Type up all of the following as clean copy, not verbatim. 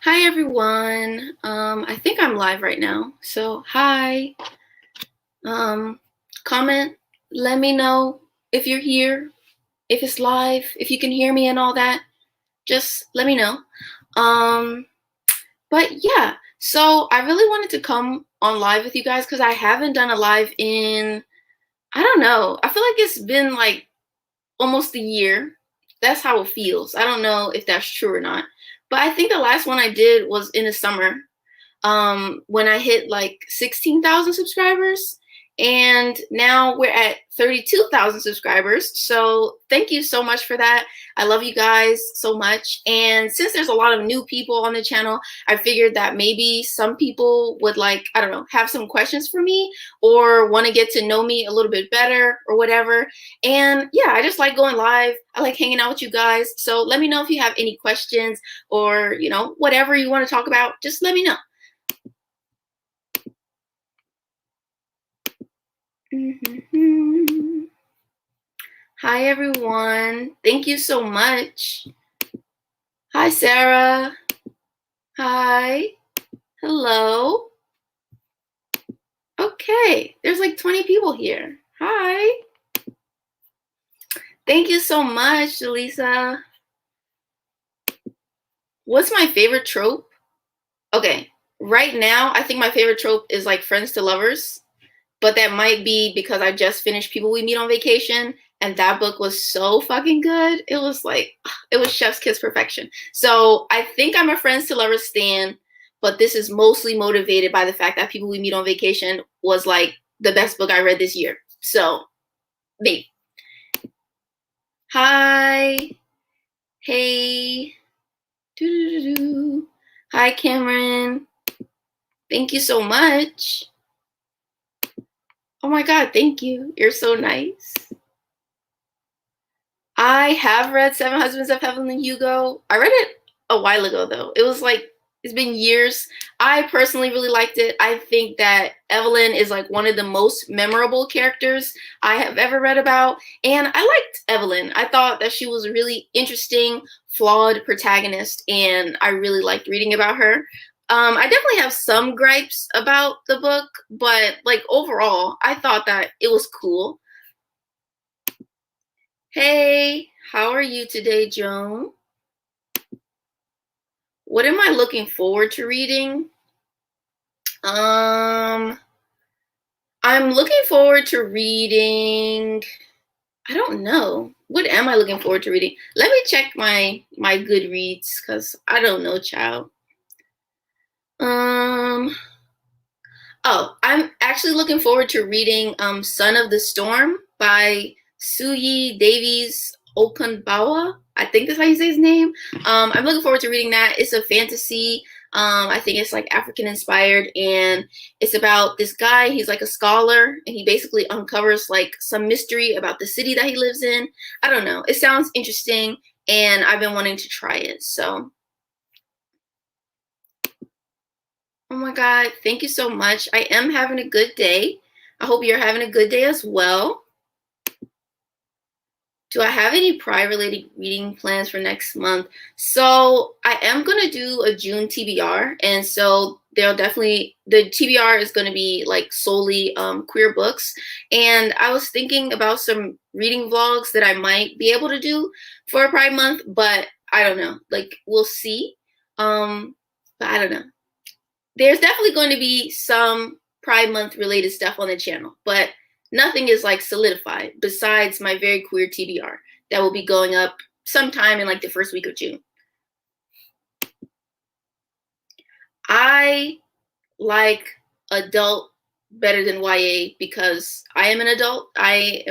Hi everyone. I think I'm live right now. So hi. Comment, let me know if you're here, if it's live, if you can hear me and all that. Just let me know. Um, but yeah, so I really wanted to come on live with you guys because I haven't done a live in, I don't know. I feel like it's been like almost a year. That's how it feels. I don't know if that's true or not. But I think the last one I did was in the summer, when I hit like 16,000 subscribers. And now we're at 32,000 subscribers. So thank you so much for that. I love you guys so much. And since there's a lot of new people on the channel, I figured that maybe some people would like, I don't know, have some questions for me or want to get to know me a little bit better or whatever. And yeah, I just like going live. I like hanging out with you guys. So let me know if you have any questions or, whatever you want to talk about, just let me know. Hi everyone. Thank you so much. Hi Sarah. Hi. Hello. Okay, there's like 20 people here. Hi. Thank you so much, Elisa. What's my favorite trope? Okay, right now I think my favorite trope is like friends to lovers, but that might be because I just finished People We Meet on Vacation, and that book was so fucking good. It was like, it was chef's kiss perfection. So I think I'm a friends to lovers stan, but this is mostly motivated by the fact that People We Meet on Vacation was like the best book I read this year. So, me. Hi. Hey. Doo-doo-doo-doo. Hi, Cameron. Thank you so much. Oh my God, thank you. You're so nice. I have read Seven Husbands of Evelyn Hugo. I read it a while ago, though. It was like, it's been years. I personally really liked it. I think that Evelyn is like one of the most memorable characters I have ever read about. And I liked Evelyn. I thought that she was a really interesting, flawed protagonist, and I really liked reading about her. I definitely have some gripes about the book, but like overall, I thought that it was cool. Hey, how are you today, Joan? What am I looking forward to reading? I'm looking forward to reading, I don't know. What am I looking forward to reading? Let me check my Goodreads because I don't know, child. Oh, I'm actually looking forward to reading Son of the Storm by Suyi Davies Okunbawa. I think that's how you say his name. I'm looking forward to reading that. It's a fantasy. I think it's like African inspired, and it's about this guy. He's like a scholar, and he basically uncovers like some mystery about the city that he lives in. I don't know. It sounds interesting, and I've been wanting to try it. So, oh my God, thank you so much. I am having a good day. I hope you're having a good day as well. Do I have any Pride related reading plans for next month? So I am going to do a June TBR. And so there'll definitely, the TBR is going to be like solely queer books. And I was thinking about some reading vlogs that I might be able to do for Pride Month, but I don't know. Like, we'll see. But I don't know. There's definitely going to be some Pride Month related stuff on the channel, but nothing is like solidified besides my very queer TBR that will be going up sometime in like the first week of June. I like adult better than YA because I am an adult. I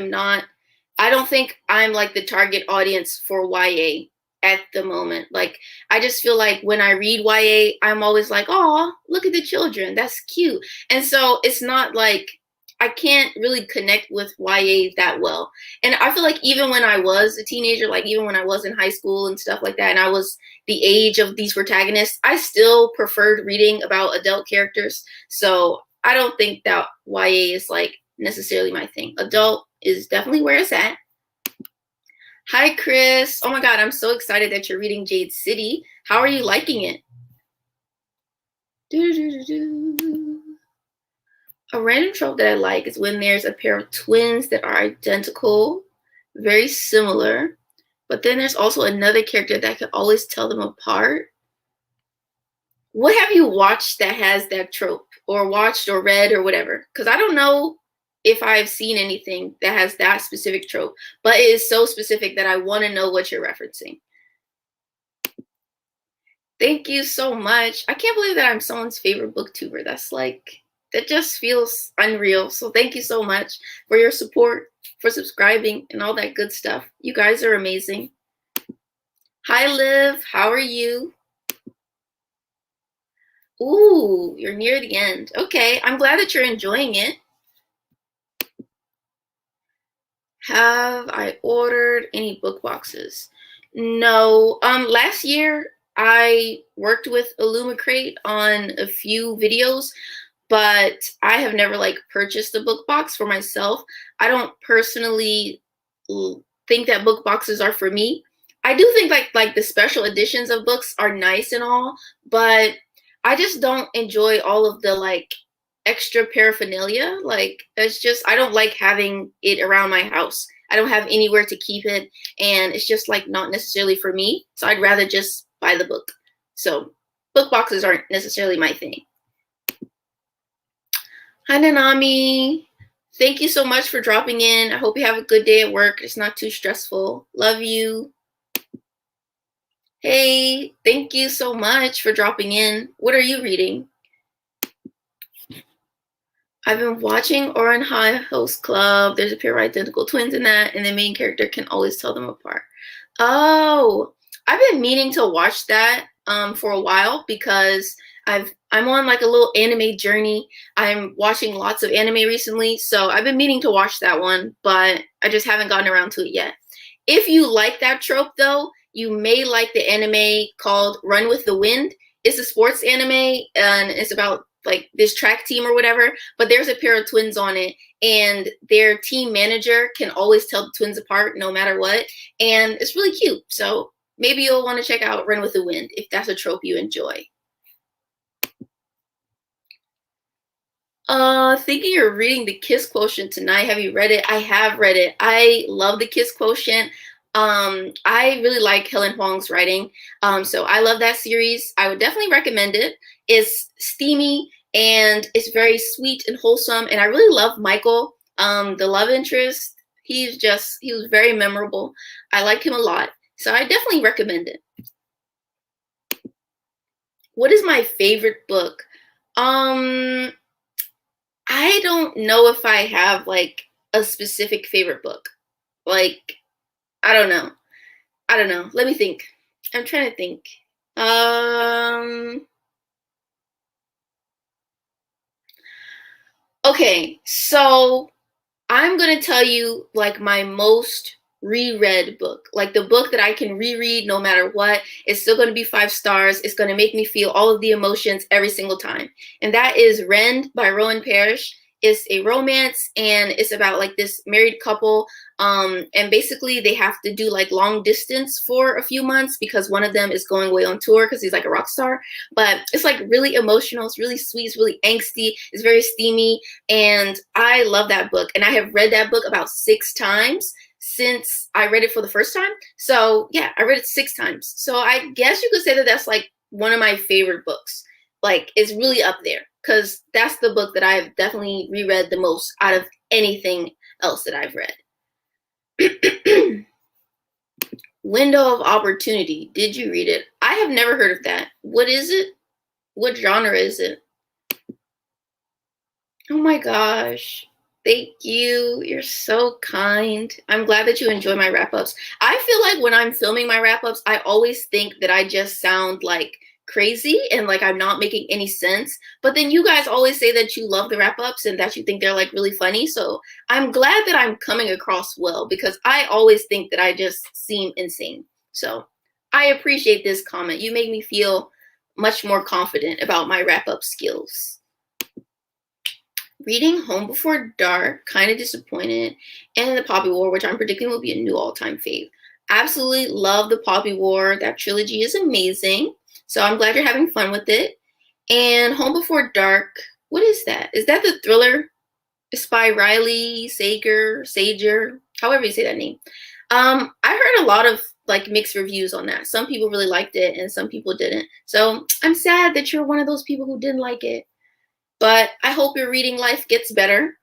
don't think I'm like the target audience for YA at the moment. Like, I just feel like when I read YA, I'm always like, oh, look at the children. That's cute. And so it's not like I can't really connect with YA that well. And I feel like even when I was a teenager, like even when I was in high school and stuff like that, and I was the age of these protagonists, I still preferred reading about adult characters. So I don't think that YA is like necessarily my thing. Adult is definitely where it's at. Hi, Chris. Oh my God, I'm so excited that you're reading Jade City. How are you liking it? A random trope that I like is when there's a pair of twins that are identical, very similar, but then there's also another character that can always tell them apart. What have you watched that has that trope, or watched or read or whatever? Because I don't know if I've seen anything that has that specific trope, but it is so specific that I want to know what you're referencing. Thank you so much. I can't believe that I'm someone's favorite booktuber. That just feels unreal. So thank you so much for your support, for subscribing, and all that good stuff. You guys are amazing. Hi, Liv. How are you? Ooh, you're near the end. Okay, I'm glad that you're enjoying it. Have I ordered any book boxes? No. Last year I worked with Illumicrate on a few videos, but I have never purchased a book box for myself. I don't personally think that book boxes are for me. I do think like the special editions of books are nice and all, but I just don't enjoy all of the extra paraphernalia. It's just, I don't like having it around my house. I don't have anywhere to keep it, and it's just not necessarily for me. So I'd rather just buy the book. So book boxes aren't necessarily my thing. Hi, Nanami. Thank you so much for dropping in. I hope you have a good day at work. It's not too stressful. Love you. Hey, thank you so much for dropping in. What are you reading? I've been watching Oran High Host Club. There's a pair of identical twins in that, and the main character can always tell them apart. Oh, I've been meaning to watch that for a while because I'm on a little anime journey. I'm watching lots of anime recently, so I've been meaning to watch that one, but I just haven't gotten around to it yet. If you like that trope, though, you may like the anime called Run with the Wind. It's a sports anime, and it's about this track team or whatever, but there's a pair of twins on it, and their team manager can always tell the twins apart no matter what, and it's really cute. So maybe you'll want to check out Run with the Wind if that's a trope you enjoy. Thinking you're reading The Kiss Quotient tonight. Have you read it? I have read it. I love The Kiss Quotient. I really like Helen Huang's writing. So I love that series. I would definitely recommend it. It's steamy and it's very sweet and wholesome. And I really love Michael, the love interest. He was very memorable. I like him a lot. So I definitely recommend it. What is my favorite book? I don't know if I have a specific favorite book. I don't know. Let me think. I'm trying to think. Okay, so I'm gonna tell you my most reread book, the book that I can reread no matter what. It's still gonna be 5 stars. It's gonna make me feel all of the emotions every single time, and that is Rend by Rowan Parrish. It's a romance, and it's about this married couple, and basically they have to do long distance for a few months because one of them is going away on tour because he's a rock star. But it's really emotional. It's really sweet. It's really angsty. It's very steamy, and I love that book. And I have read that book about 6 times since I read it for the first time. So yeah, I read it 6 times. So I guess you could say that that's one of my favorite books. It's really up there because that's the book that I've definitely reread the most out of anything else that I've read. Window of Opportunity. Did you read it? I have never heard of that. What is it? What genre is it? Oh my gosh. Thank you. You're so kind. I'm glad that you enjoy my wrap-ups. I feel like when I'm filming my wrap-ups, I always think that I just sound crazy and I'm not making any sense. But then you guys always say that you love the wrap-ups and that you think they're really funny. So I'm glad that I'm coming across well because I always think that I just seem insane. So I appreciate this comment. You make me feel much more confident about my wrap-up skills. Reading Home Before Dark, kind of disappointed, and The Poppy War, which I'm predicting will be a new all-time fave. Absolutely love The Poppy War. That trilogy is amazing. So I'm glad you're having fun with it. And Home Before Dark. What is that? Is that the thriller? It's by Riley Sager, however you say that name. I heard a lot of like mixed reviews on that. Some people really liked it and some people didn't. So I'm sad that you're one of those people who didn't like it. But I hope your reading life gets better.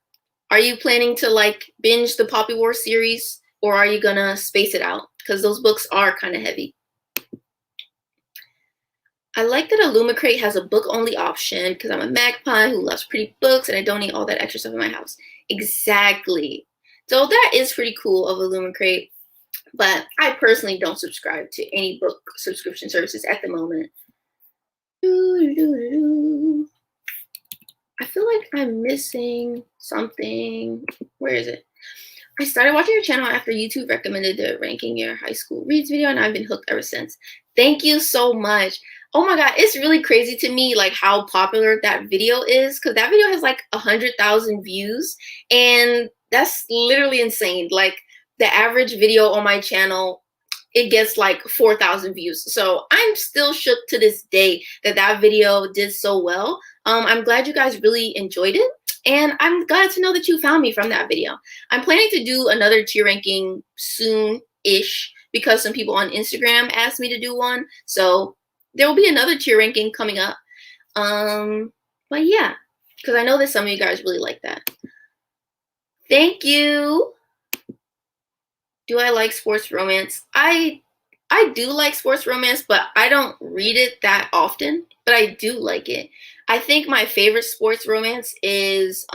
Are you planning to like binge the Poppy War series, or are you gonna space it out? Because those books are kind of heavy. I like that Illumicrate has a book-only option because I'm a magpie who loves pretty books and I don't need all that extra stuff in my house. Exactly. So that is pretty cool of Illumicrate, but I personally don't subscribe to any book subscription services at the moment. I feel like I'm missing something. Where is it? I started watching your channel after YouTube recommended the ranking your high school reads video, and I've been hooked ever since. Thank you so much. Oh my god, it's really crazy to me like how popular that video is, because that video has like 100,000 views, and that's literally insane. Like the average video on my channel, it gets like 4,000 views. So I'm still shook to this day that that video did so well. I'm glad you guys really enjoyed it. And I'm glad to know that you found me from that video. I'm planning to do another tier ranking soon-ish because some people on Instagram asked me to do one. So there will be another tier ranking coming up. But yeah, because I know that some of you guys really like that. Thank you. Do I like sports romance? I do like sports romance, but I don't read it that often, but I do like it. I think my favorite sports romance is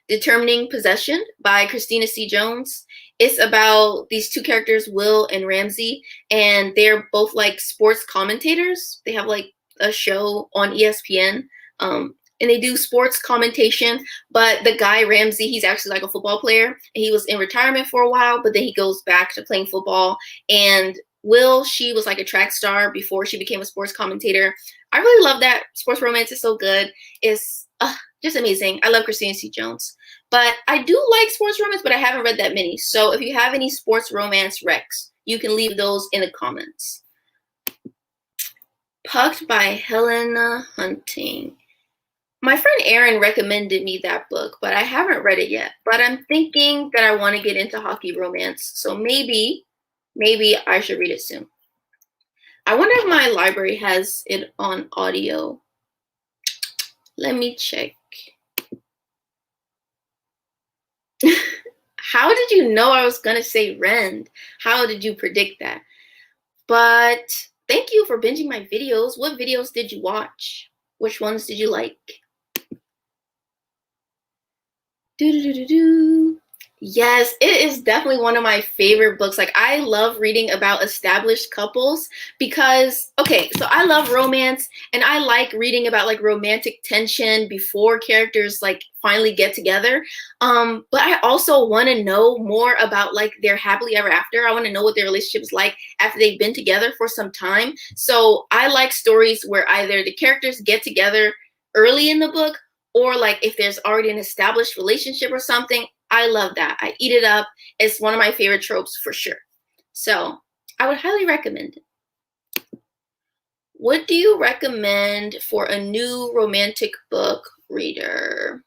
Determining Possession by Christina C. Jones. It's about these two characters, Will and Ramsey, and they're both like sports commentators. They have like a show on ESPN, and they do sports commentation. But the guy, Ramsey, he's actually like a football player, and he was in retirement for a while, but then he goes back to playing football. And Will, she was like a track star before she became a sports commentator. I really love that sports romance. It's so good. It's just amazing. I love Christina C. Jones. But I do like sports romance, but I haven't read that many. So if you have any sports romance recs, you can leave those in the comments. Pucked by Helena Hunting. My friend Erin recommended me that book, but I haven't read it yet. But I'm thinking that I want to get into hockey romance. So maybe I should read it soon. I wonder if my library has it on audio. Let me check. How did you know I was going to say Rend? How did you predict that? But thank you for binging my videos. What videos did you watch? Which ones did you like? Yes, it is definitely one of my favorite books. Like, I love reading about established couples because, okay, so I love romance and I like reading about like romantic tension before characters like finally get together. But I also want to know more about like their happily ever after. I want to know what their relationship is like after they've been together for some time. So I like stories where either the characters get together early in the book, or like if there's already an established relationship or something. I love that. I eat it up. It's one of my favorite tropes for sure. So I would highly recommend it. What do you recommend for a new romantic book reader?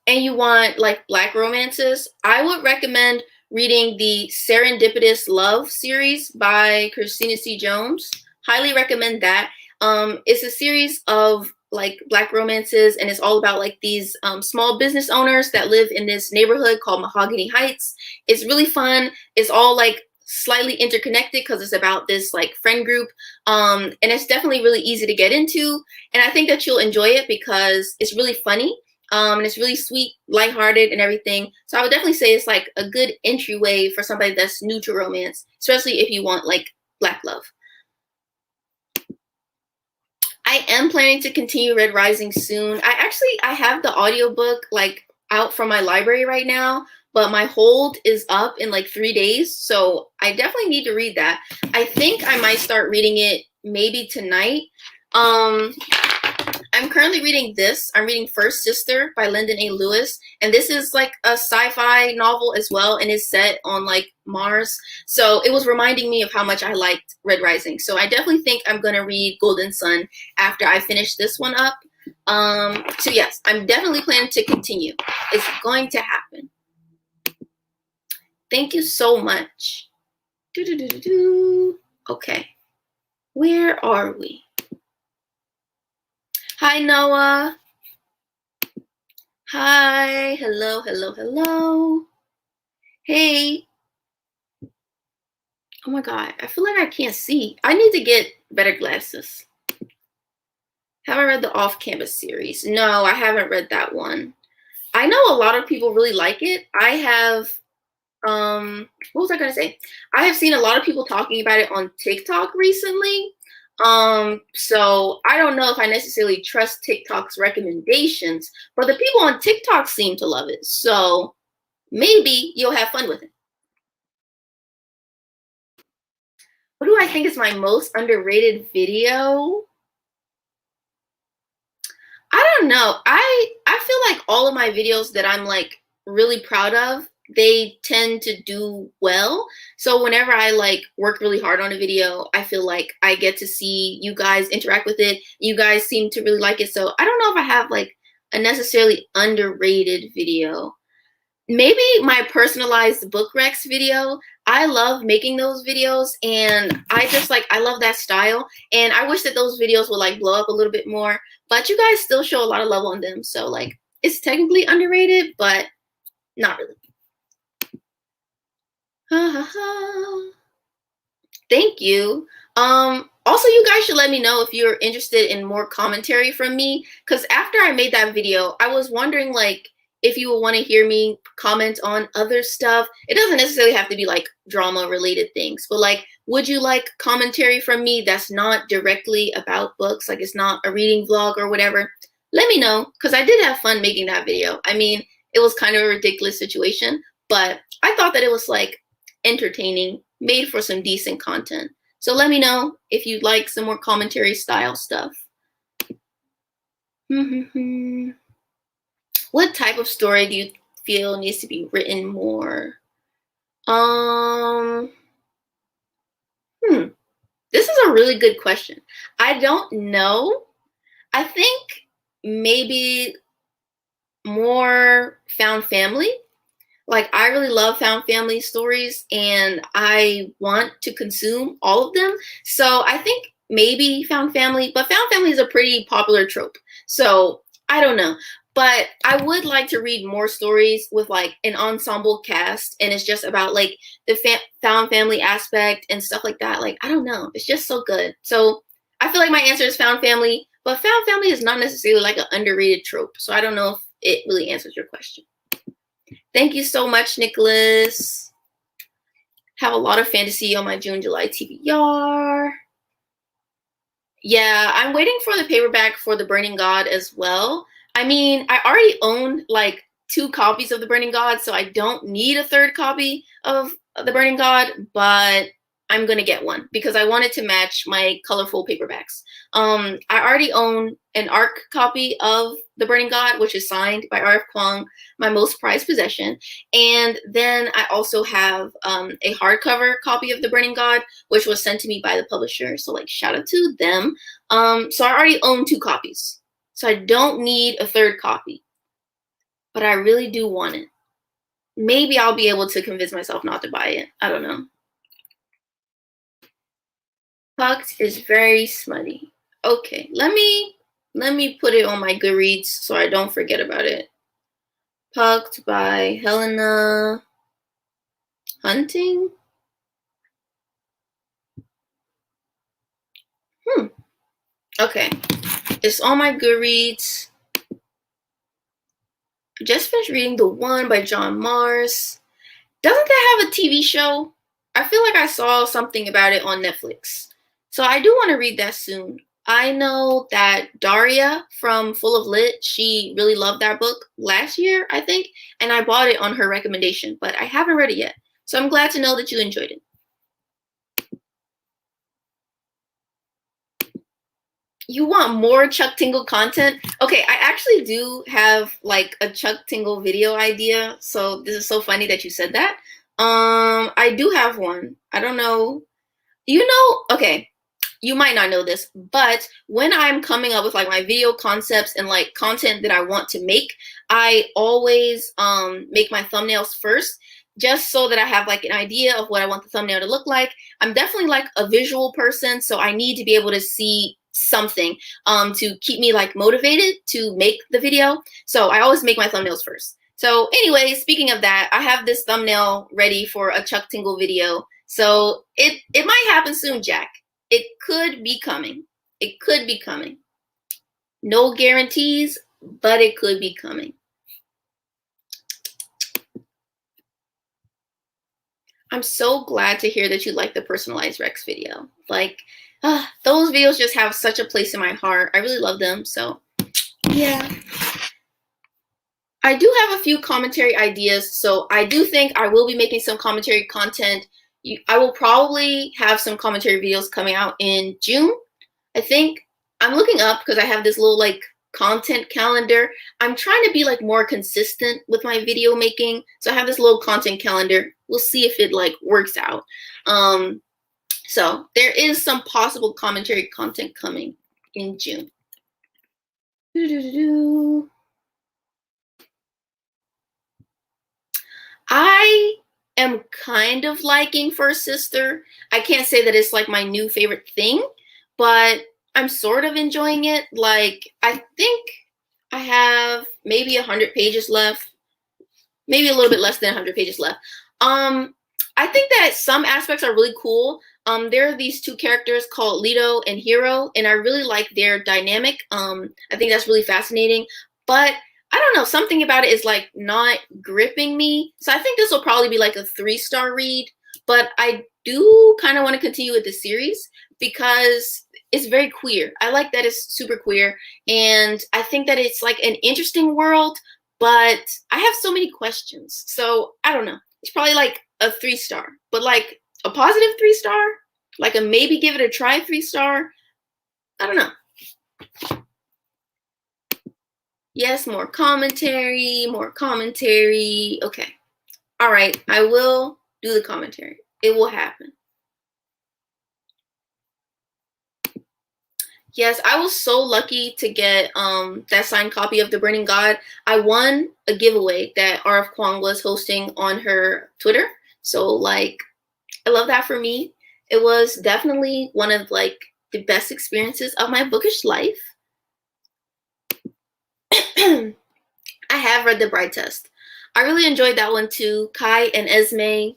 And you want like Black romances? I would recommend reading the Serendipitous Love series by Christina C. Jones. Highly recommend that. It's a series of like Black romances, and it's all about like these small business owners that live in this neighborhood called Mahogany Heights. It's really fun. It's all like slightly interconnected because it's about this like friend group, and it's definitely really easy to get into, and I think that you'll enjoy it because it's really funny, and it's really sweet, lighthearted, and everything. So I would definitely say it's like a good entryway for somebody that's new to romance, especially if you want like Black love. I am planning to continue Red Rising soon. I have the audiobook like out from my library right now, but my hold is up in like 3 days. So I definitely need to read that. I think I might start reading it maybe tonight. I I'm currently reading this. I'm reading First Sister by Lyndon A. Lewis. And this is like a sci-fi novel as well, and is set on like Mars. So it was reminding me of how much I liked Red Rising. So I definitely think I'm going to read Golden Sun after I finish this one up. So yes, I'm definitely planning to continue. It's going to happen. Thank you so much. Okay. Where are we? Hi, Noah. Hi. Hello, hello, hello. Hey. Oh my God. I feel like I can't see. I need to get better glasses. Have I read the Off-Campus series? No, I haven't read that one. I know a lot of people really like it. I have, what was I going to say? I have seen a lot of people talking about it on TikTok recently. So I don't know if I necessarily trust TikTok's recommendations, but the people on TikTok seem to love it. So maybe you'll have fun with it. What do I think is my most underrated video? I don't know. I feel like all of my videos that I'm like really proud of, they tend to do well. So whenever I like work really hard on a video, I feel like I get to see you guys interact with it. You guys seem to really like it. So I don't know if I have like a necessarily underrated video. Maybe my personalized book recs video. I love making those videos, and I love that style, and I wish that those videos would like blow up a little bit more, but you guys still show a lot of love on them, so like it's technically underrated, but not really. Thank you. Also, you guys should let me know if you're interested in more commentary from me, because after I made that video, I was wondering like if you would want to hear me comment on other stuff. It doesn't necessarily have to be like drama related things, but like, would you like commentary from me that's not directly about books, like it's not a reading vlog or whatever? Let me know, because I did have fun making that video. I mean, it was kind of a ridiculous situation, but I thought that it was like entertaining, made for some decent content. So let me know if you'd like some more commentary style stuff. What type of story do you feel needs to be written more? This is a really good question. I don't know. I think maybe more found family. Like, I really love found family stories, and I want to consume all of them. So I think maybe found family, but found family is a pretty popular trope. So I don't know. But I would like to read more stories with like an ensemble cast, and it's just about like the found family aspect and stuff like that. Like, I don't know. It's just so good. So I feel like my answer is found family, but found family is not necessarily like an underrated trope. So I don't know if it really answers your question. Thank you so much, Nicholas. Have a lot of fantasy on my June, July TBR. Yeah, I'm waiting for the paperback for The Burning God as well. I mean, I already own like 2 copies of The Burning God, so I don't need a 3rd copy of The Burning God, but I'm gonna get one because I wanted to match my colorful paperbacks. I already own an ARC copy of The Burning God, which is signed by R.F. Kuang, my most prized possession. And then I also have a hardcover copy of The Burning God, which was sent to me by the publisher. So like shout out to them. So I already own 2 copies. So I don't need a 3rd copy, but I really do want it. Maybe I'll be able to convince myself not to buy it. I don't know. Pucked is very smutty. Okay, let me put it on my Goodreads so I don't forget about it. Pucked by Helena Hunting. Okay, it's on my Goodreads. I just finished reading The One by John Mars. Doesn't that have a TV show? I feel like I saw something about it on Netflix. So I do want to read that soon. I know that Daria from Full of Lit, she really loved that book last year, I think, and I bought it on her recommendation, but I haven't read it yet. So I'm glad to know that you enjoyed it. You want more Chuck Tingle content? Okay, I actually do have like a Chuck Tingle video idea. So this is so funny that you said that. I do have one. I don't know. Okay, you might not know this, but when I'm coming up with like my video concepts and like content that I want to make, I always make my thumbnails first, just so that I have like an idea of what I want the thumbnail to look like. I'm definitely like a visual person, so I need to be able to see something to keep me like motivated to make the video. So I always make my thumbnails first. So anyway, speaking of that, I have this thumbnail ready for a Chuck Tingle video. So it might happen soon, Jack. It could be coming. It could be coming. No guarantees, but it could be coming. I'm so glad to hear that you like the personalized Rex video. Like, those videos just have such a place in my heart. I really love them. So, yeah. I do have a few commentary ideas. So I do think I will be making some commentary content. I will probably have some commentary videos coming out in June. I think I'm looking up because I have this little like content calendar. I'm trying to be like more consistent with my video making. So I have this little content calendar. We'll see if it like works out. So there is some possible commentary content coming in June. I am kind of liking First Sister. I can't say that it's like my new favorite thing, but I'm sort of enjoying it. Like, I think I have maybe 100 pages left, maybe a little bit less than 100 pages left. I think that some aspects are really cool. There are these two characters called Leto and Hero, and I really like their dynamic. I think that's really fascinating, but I don't know, something about it is like not gripping me. So I think this will probably be like a 3-star read, but I do kind of want to continue with the series because it's very queer. I like that it's super queer, and I think that it's like an interesting world, but I have so many questions. So I don't know. It's probably like a 3-star, but like a positive 3-star, like a maybe give it a try 3-star. I don't know. Yes, more commentary, more commentary. Okay. All right. I will do the commentary. It will happen. Yes, I was so lucky to get that signed copy of The Burning God. I won a giveaway that RF Kwong was hosting on her Twitter. So like, I love that for me. It was definitely one of like the best experiences of my bookish life. I have read The Bride Test. I really enjoyed that one too. Kai and Esme,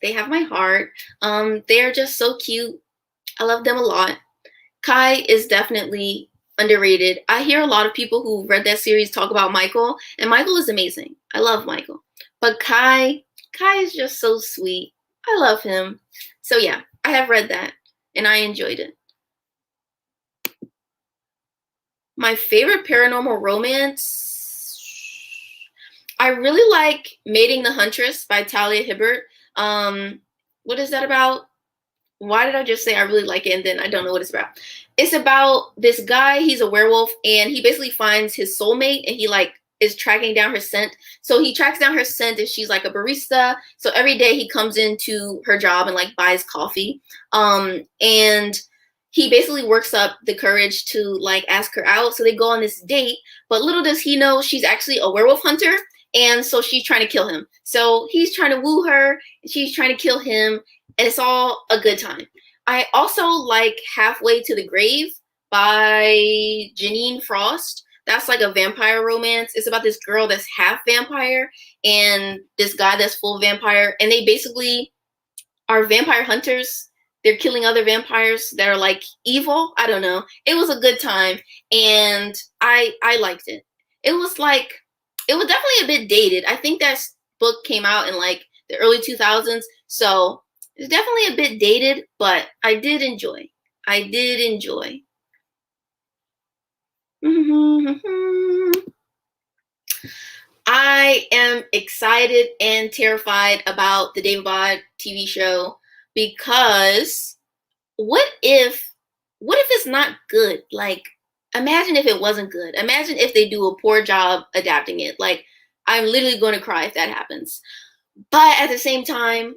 they have my heart. They are just so cute. I love them a lot. Kai is definitely underrated. I hear a lot of people who read that series talk about Michael, and Michael is amazing. I love Michael. But Kai is just so sweet. I love him. So yeah, I have read that, and I enjoyed it. My favorite paranormal romance, I really like Mating the Huntress by Talia Hibbert. What is that about? Why did I just say I really like it and then I don't know what it's about? It's about this guy, he's a werewolf, and he basically finds his soulmate, and he like is tracking down her scent. So he tracks down her scent, and she's like a barista. So every day he comes into her job and like buys coffee. And he basically works up the courage to like ask her out. So they go on this date, but little does he know she's actually a werewolf hunter. And so she's trying to kill him. So he's trying to woo her, and she's trying to kill him, and it's all a good time. I also like Halfway to the Grave by Janine Frost. That's like a vampire romance. It's about this girl that's half vampire and this guy that's full vampire, and they basically are vampire hunters. They're killing other vampires that are like evil. I don't know. It was a good time, and I liked it. It was definitely a bit dated. I think that book came out in like the early 2000s, so it's definitely a bit dated, but I did enjoy. I did enjoy. I am excited and terrified about the David Bod TV show because what if what if it's not good? Like, imagine if it wasn't good. Imagine if they do a poor job adapting it. Like, I'm literally going to cry if that happens. But at the same time,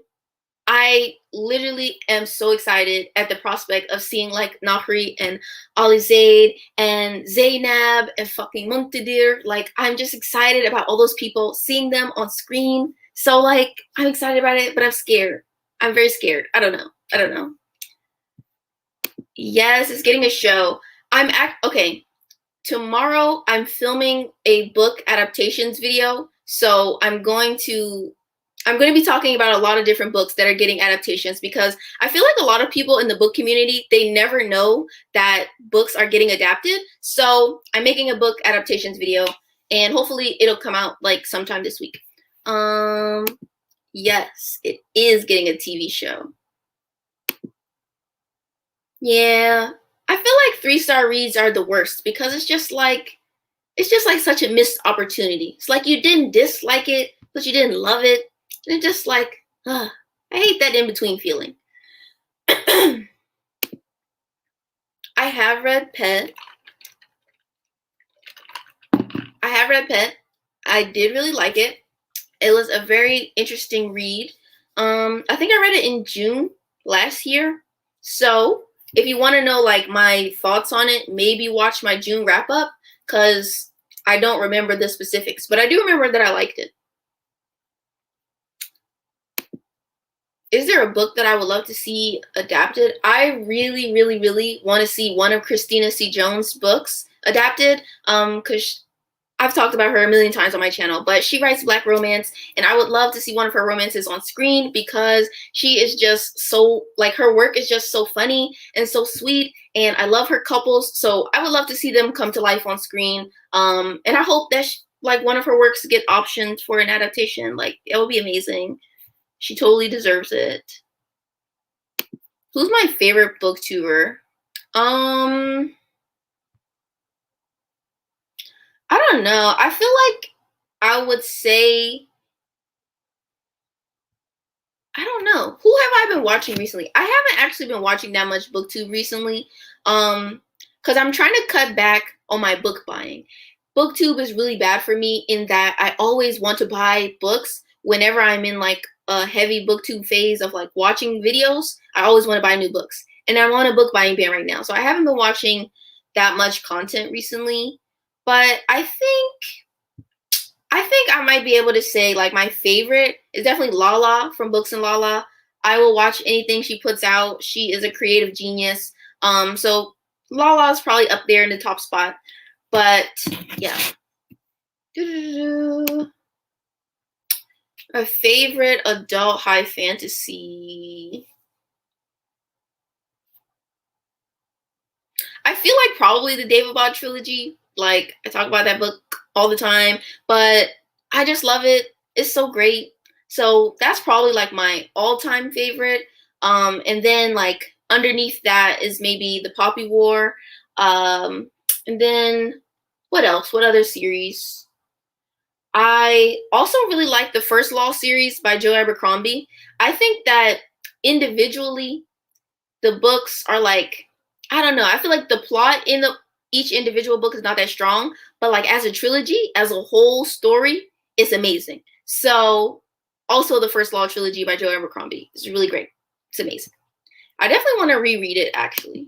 I literally am so excited at the prospect of seeing like Nahri and Ali Zaid and Zainab and fucking Muntadir. Like, I'm just excited about all those people, seeing them on screen. So like, I'm excited about it, but I'm scared. I'm very scared. I don't know. I don't know. Yes, it's getting a show. Okay. Tomorrow I'm filming a book adaptations video. So I'm going to be talking about a lot of different books that are getting adaptations, because I feel like a lot of people in the book community, they never know that books are getting adapted. So I'm making a book adaptations video, and hopefully it'll come out like sometime this week. Yes, it is getting a TV show. Yeah, I feel like 3-star reads are the worst, because it's just like such a missed opportunity. It's like you didn't dislike it, but you didn't love it. And it's just like, I hate that in-between feeling. I have read Pet. I did really like it. It was a very interesting read. I think I read it in June last year. So if you want to know like my thoughts on it, maybe watch my June wrap up, because I don't remember the specifics, but I do remember that I liked it. Is there a book that I would love to see adapted? I really, really, really want to see one of Christina C. Jones' books adapted, because I've talked about her a million times on my channel, but she writes Black romance, and I would love to see one of her romances on screen, because she is just so, like, her work is just so funny and so sweet, and I love her couples, so I would love to see them come to life on screen, and I hope that, like, one of her works get optioned for an adaptation. Like, it would be amazing. She totally deserves it. Who's my favorite booktuber? I don't know. I feel like I would say, I don't know. Who have I been watching recently? I haven't actually been watching that much Booktube recently. Because I'm trying to cut back on my book buying. Booktube is really bad for me in that I always want to buy books whenever I'm in like a heavy Booktube phase of like watching videos. I always want to buy new books. And I'm on a book buying ban right now. So I haven't been watching that much content recently. But I think I might be able to say like my favorite is definitely Lala from Books and Lala. I will watch anything she puts out. She is a creative genius. So Lala is probably up there in the top spot. But yeah. My favorite adult high fantasy. I feel like probably the David Bond trilogy. Like, I talk about that book all the time, but I just love it. It's so great. So that's probably like my all-time favorite. And then like underneath that is maybe the Poppy War. And then what else? What other series? I also really like the First Law series by Joe Abercrombie. I think that individually, the books are like, I don't know. I feel like the plot in each individual book is not that strong, but like as a trilogy, as a whole story, it's amazing. So also the First Law trilogy by Joe Abercrombie is really great. It's amazing. I definitely want to reread it, actually.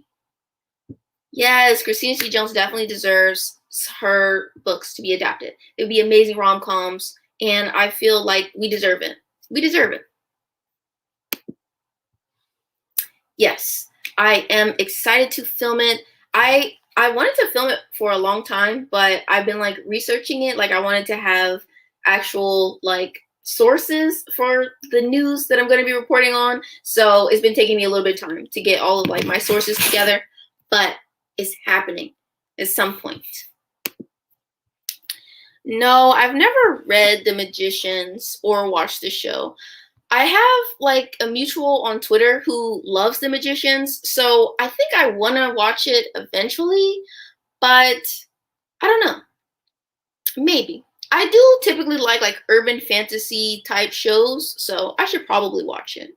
Yes, Christina C. Jones definitely deserves her books to be adapted. It would be amazing rom-coms, and I feel like we deserve it. We deserve it. Yes, I am excited to film it. I wanted to film it for a long time, but I've been like researching it. Like I wanted to have actual like sources for the news that I'm going to be reporting on. So it's been taking me a little bit of time to get all of like my sources together, but it's happening at some point. No, I've never read The Magicians or watched the show. I have like a mutual on Twitter who loves The Magicians, so I think I want to watch it eventually, but I don't know. Maybe. I do typically like urban fantasy type shows, so I should probably watch it.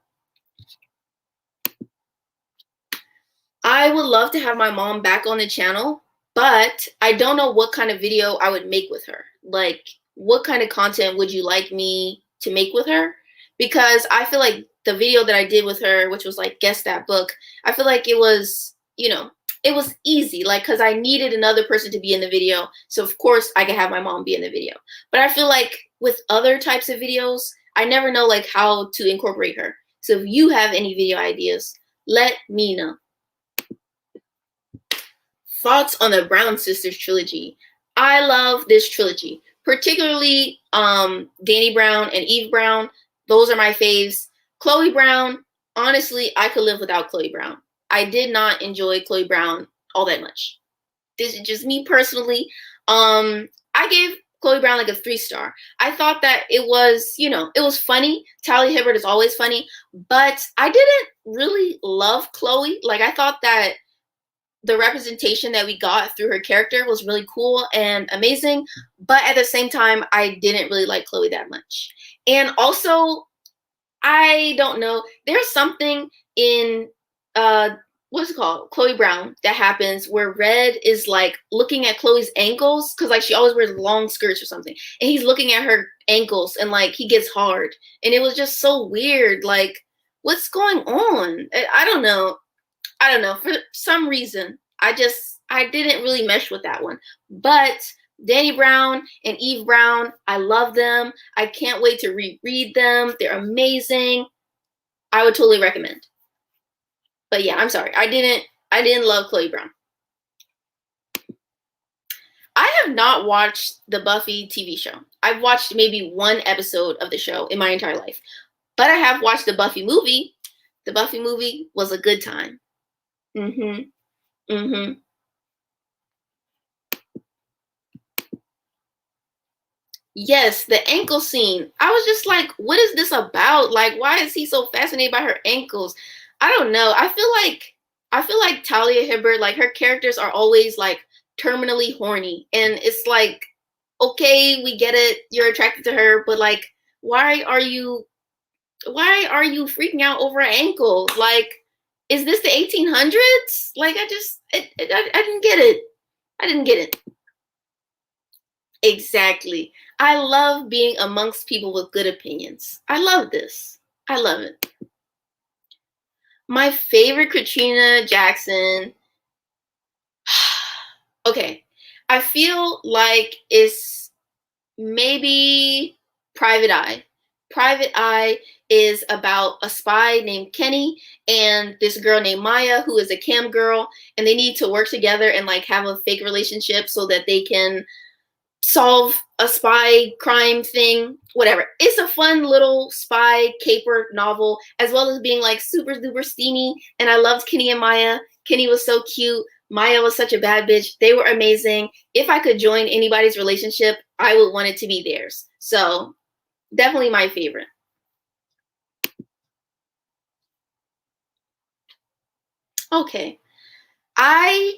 I would love to have my mom back on the channel, but I don't know what kind of video I would make with her. Like, what kind of content would you like me to make with her? Because I feel like the video that I did with her, which was like guess that book, I feel like it was, it was easy, like, because I needed another person to be in the video. So of course I could have my mom be in the video. But I feel like with other types of videos, I never know like how to incorporate her. So if you have any video ideas, let me know. Thoughts on the Brown Sisters trilogy. I love this trilogy, particularly Dani Brown and Eve Brown. Those are my faves. Chloe Brown, honestly, I could live without Chloe Brown. I did not enjoy Chloe Brown all that much. This is just me personally. I gave Chloe Brown like a 3-star. I thought that it was, it was funny. Talia Hibbert is always funny, but I didn't really love Chloe. Like, I thought that the representation that we got through her character was really cool and amazing, but at the same time, I didn't really like Chloe that much. And also, I don't know, there's something in what's it called, Chloe Brown, that happens where Red is like looking at Chloe's ankles, because like she always wears long skirts or something, and he's looking at her ankles and like he gets hard, and it was just so weird. Like, what's going on? I don't know. For some reason, I didn't really mesh with that one. But Dani Brown and Eve Brown, I love them. I can't wait to reread them. They're amazing. I would totally recommend. But yeah, I'm sorry. I didn't love Chloe Brown. I have not watched the Buffy TV show. I've watched maybe one episode of the show in my entire life. But I have watched the Buffy movie. The Buffy movie was a good time. Yes, the ankle scene. I was just like, what is this about? Like, why is he so fascinated by her ankles? I don't know. I feel like Talia Hibbert, like her characters are always like terminally horny. And it's like, okay, we get it. You're attracted to her, but like, why are you freaking out over an ankle? Like, is this the 1800s? Like, I didn't get it. I didn't get it. Exactly. I love being amongst people with good opinions. I love this. I love it. My favorite Katrina Jackson. Okay. I feel like it's maybe Private Eye. Private Eye is about a spy named Kenny and this girl named Maya, who is a cam girl, and they need to work together and like have a fake relationship so that they can solve a spy crime thing, whatever. It's a fun little spy caper novel, as well as being like super duper steamy. And I loved Kenny and Maya. Kenny was so cute. Maya was such a bad bitch. They were amazing. If I could join anybody's relationship, I would want it to be theirs. So definitely my favorite. Okay. I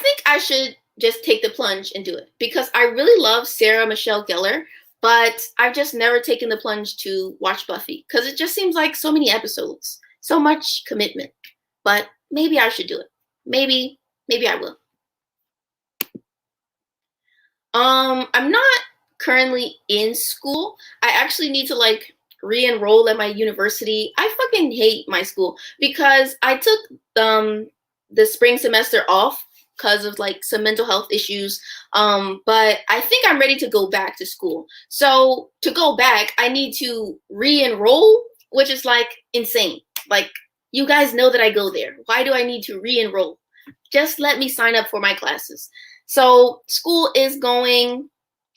think I should just take the plunge and do it, because I really love Sarah Michelle Gellar, but I've just never taken the plunge to watch Buffy because it just seems like so many episodes, so much commitment. But maybe I should do it. Maybe I will. I'm not currently in school. I actually need to like re-enroll at my university. I fucking hate my school because I took the spring semester off because of like some mental health issues. But I think I'm ready to go back to school. So to go back, I need to re-enroll, which is like insane. Like, you guys know that I go there. Why do I need to re-enroll? Just let me sign up for my classes. So school is going.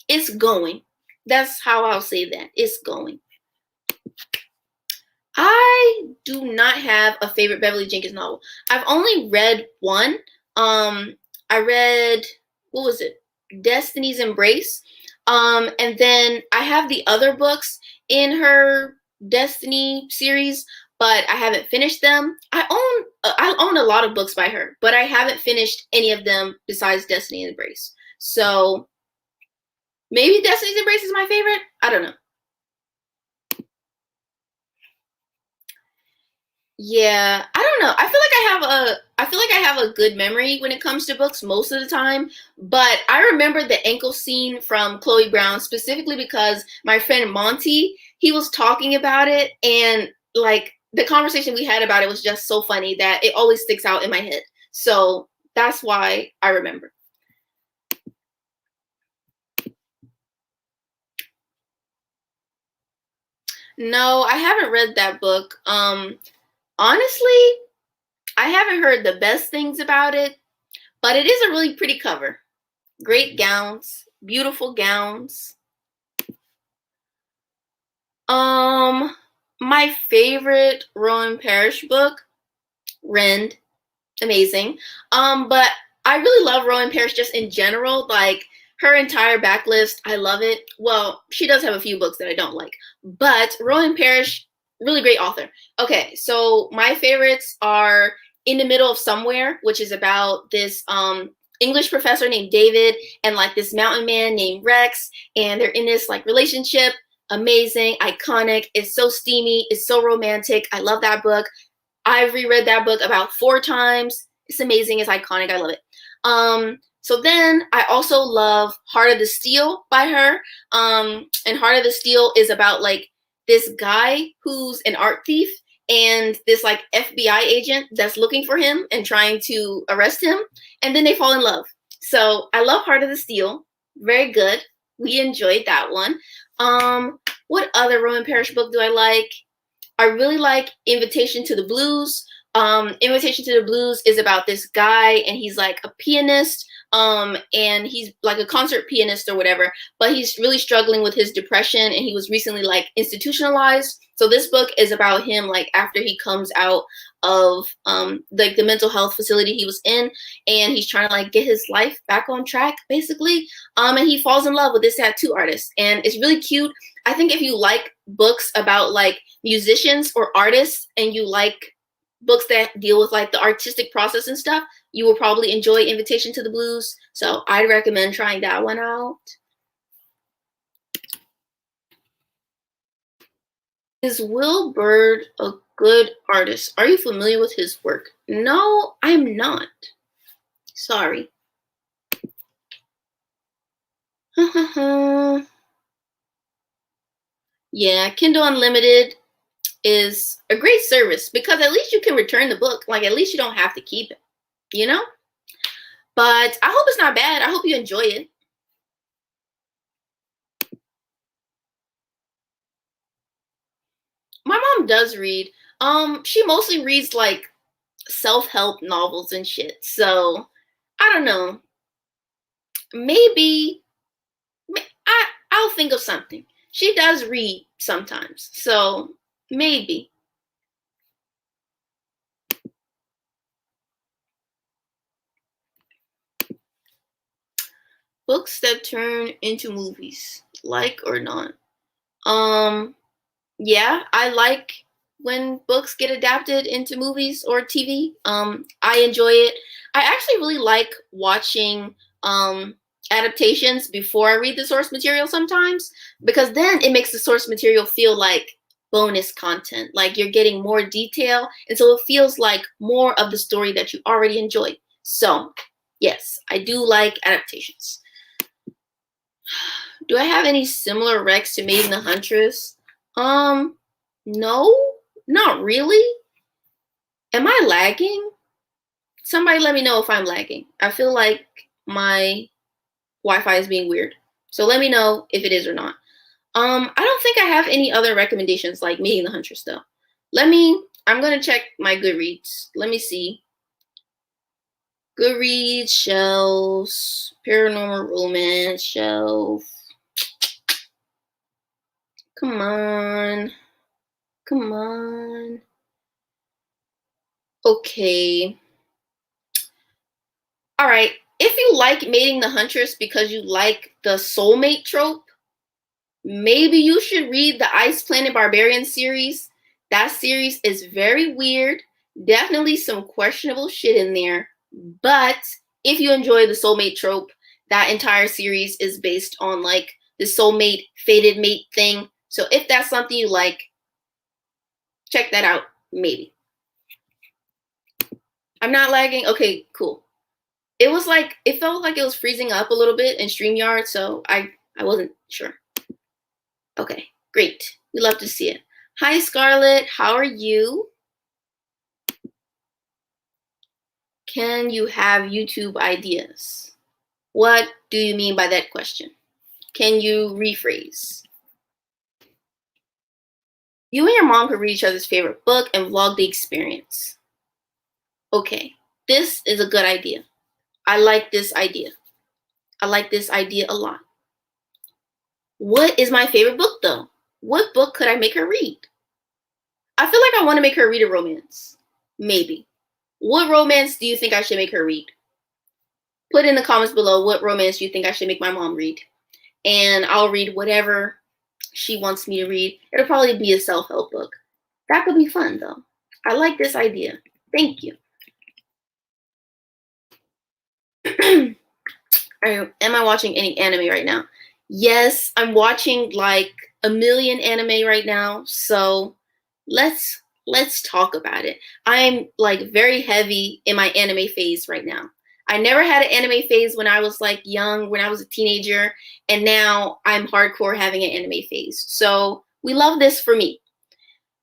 It's going. That's how I'll say that. It's going. I do not have a favorite Beverly Jenkins novel. I've only read one. I read, what was it? Destiny's Embrace. And then I have the other books in her Destiny series, but I haven't finished them. I own a lot of books by her, but I haven't finished any of them besides Destiny's Embrace. So maybe Destiny's Embrace is my favorite. I don't know. Yeah, I don't know. I feel like I have a good memory when it comes to books most of the time, but I remember the ankle scene from Chloe Brown specifically because my friend Monty, he was talking about it, and like the conversation we had about it was just so funny that it always sticks out in my head. So that's why I remember. No, I haven't read that book. Honestly, I haven't heard the best things about it, but it is a really pretty cover. Great gowns, beautiful gowns. Um, my favorite Rowan Parrish book, Rend, amazing. But I really love Rowan Parrish just in general. Like her entire backlist, I love it. Well, she does have a few books that I don't like, but Rowan Parrish, really great author. Okay, so my favorites are In the Middle of Somewhere, which is about this English professor named David and like this mountain man named Rex, and they're in this like relationship. Amazing, iconic. It's so steamy. It's so romantic. I love that book. I've reread that book about 4 times. It's amazing. It's iconic. I love it. So then I also love Heart of the Steel by her. And Heart of the Steel is about like this guy who's an art thief and this like FBI agent that's looking for him and trying to arrest him. And then they fall in love. So I love Heart of the Steel. Very good. We enjoyed that one. What other Roman Parrish book do I like? I really like Invitation to the Blues. Invitation to the Blues is about this guy, and he's like a pianist, and he's like a concert pianist or whatever, but he's really struggling with his depression, and he was recently like institutionalized. So this book is about him like after he comes out of like the mental health facility he was in, and he's trying to like get his life back on track basically. And he falls in love with this tattoo artist, and it's really cute. I think if you like books about like musicians or artists and you like books that deal with like the artistic process and stuff, you will probably enjoy Invitation to the Blues. So I'd recommend trying that one out. Is Will Bird a good artist? Are you familiar with his work? No, I'm not. Sorry. Yeah, Kindle Unlimited is a great service because at least you can return the book. Like, at least you don't have to keep it, you know? But I hope it's not bad. I hope you enjoy it. My mom does read. She mostly reads like self-help novels and shit. So, I don't know. Maybe I'll think of something. She does read sometimes. So, maybe. Books that turn into movies, like or not. Um, yeah, I like when books get adapted into movies or TV. I enjoy it. I actually really like watching adaptations before I read the source material sometimes because then it makes the source material feel like bonus content. Like you're getting more detail, and so it feels like more of the story that you already enjoyed. So, yes, I do like adaptations. Do I have any similar recs to Maiden the Huntress? Um, no, not really. Am I lagging? Somebody let me know if I'm lagging. I feel like my Wi-Fi is being weird. So let me know if it is or not. I don't think I have any other recommendations like Meeting the Huntress though. I'm gonna check my Goodreads. Let me see. Goodreads shelves, paranormal romance shelf. Come on. Come on. Okay. All right. If you like Mating the Huntress because you like the soulmate trope, maybe you should read the Ice Planet Barbarian series. That series is very weird. Definitely some questionable shit in there. But if you enjoy the soulmate trope, that entire series is based on like the soulmate, fated mate thing. So if that's something you like, check that out, maybe. I'm not lagging? Okay, cool. It was like, it felt like it was freezing up a little bit in StreamYard, so I wasn't sure. Okay, great. We love to see it. Hi, Scarlett. How are you? Can you have YouTube ideas? What do you mean by that question? Can you rephrase? You and your mom could read each other's favorite book and vlog the experience. Okay, this is a good idea. I like this idea. I like this idea a lot. What is my favorite book, though? What book could I make her read? I feel like I want to make her read a romance. Maybe. What romance do you think I should make her read? Put in the comments below what romance you think I should make my mom read. And I'll read whatever she wants me to read. It'll probably be a self-help book. That could be fun, though. I like this idea. Thank you. Am I watching any anime right now? Yes, I'm watching like a million anime right now. So let's talk about it. I'm like very heavy in my anime phase right now. I never had an anime phase when I was like young, when I was a teenager, and now I'm hardcore having an anime phase. So we love this for me.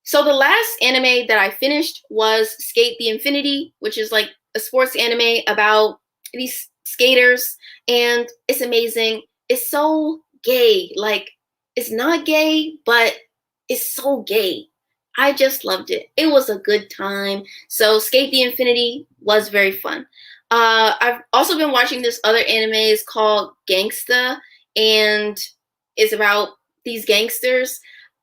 So the last anime that I finished was Skate the Infinity, which is like a sports anime about these skaters, and it's amazing. It's so gay. Like, it's not gay, but it's so gay. I just loved it. It was a good time. So Skate the Infinity was very fun. I've also been watching this other anime. It's called Gangsta, and it's about these gangsters.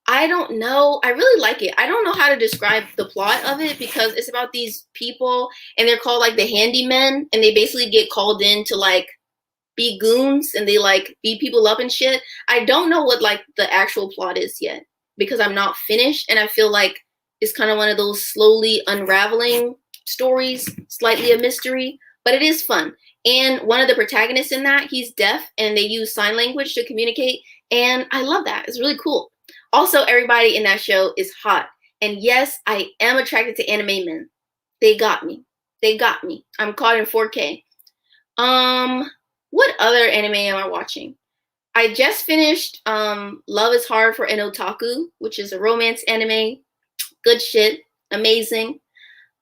I don't know. I really like it. I don't know how to describe the plot of it because it's about these people and they're called like the handymen, and they basically get called in to like be goons and they like beat people up and shit. I don't know what like the actual plot is yet because I'm not finished, and I feel like it's kind of one of those slowly unraveling stories, slightly a mystery, but it is fun. And one of the protagonists in that, he's deaf and they use sign language to communicate, and I love that. It's really cool. Also, everybody in that show is hot. And yes, I am attracted to anime men. They got me. They got me. I'm caught in 4K. What other anime am I watching? I just finished Love is Hard for an Otaku, which is a romance anime. Good shit. Amazing.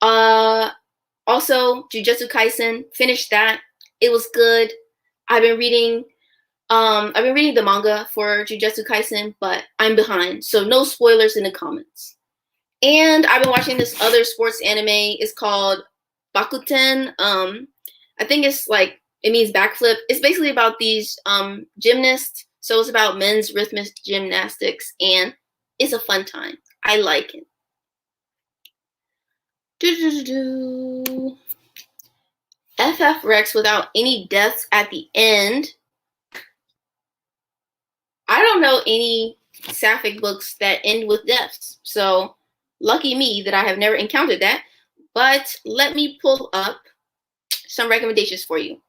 Also, Jujutsu Kaisen. Finished that. It was good. I've been reading the manga for Jujutsu Kaisen, but I'm behind, so no spoilers in the comments. And I've been watching this other sports anime. It's called Bakuten. I think it's like, it means backflip. It's basically about these gymnasts. So it's about men's rhythmic gymnastics, and it's a fun time. I like it. FF Rex without any deaths at the end. I don't know any Sapphic books that end with deaths, so lucky me that I have never encountered that. But let me pull up some recommendations for you.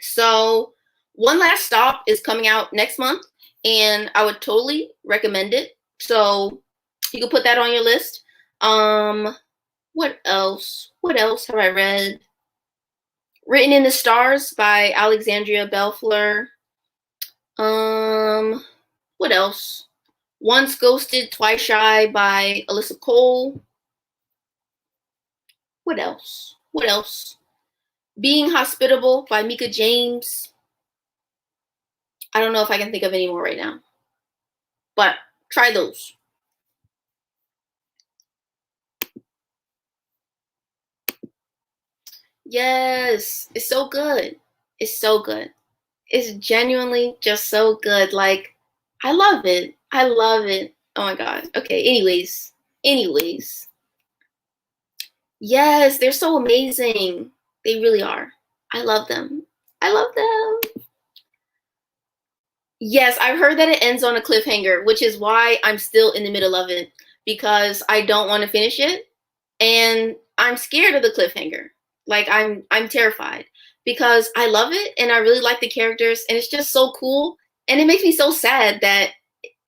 So One Last Stop is coming out next month, and I would totally recommend it. So you can put that on your list. What else? What else have I read? Written in the Stars by Alexandria Bellfleur. What else? Once Ghosted, Twice Shy by Alyssa Cole. What else? What else? Being Hospitable by Mika James. I don't know if I can think of any more right now, but try those. Yes, it's so good. It's so good. It's genuinely just so good. Like, I love it. I love it. Oh my God. Okay, anyways. Yes, they're so amazing. They really are. I love them. I love them. Yes, I've heard that it ends on a cliffhanger, which is why I'm still in the middle of it, because I don't want to finish it, and I'm scared of the cliffhanger. Like, I'm terrified because I love it and I really like the characters and it's just so cool, and it makes me so sad that,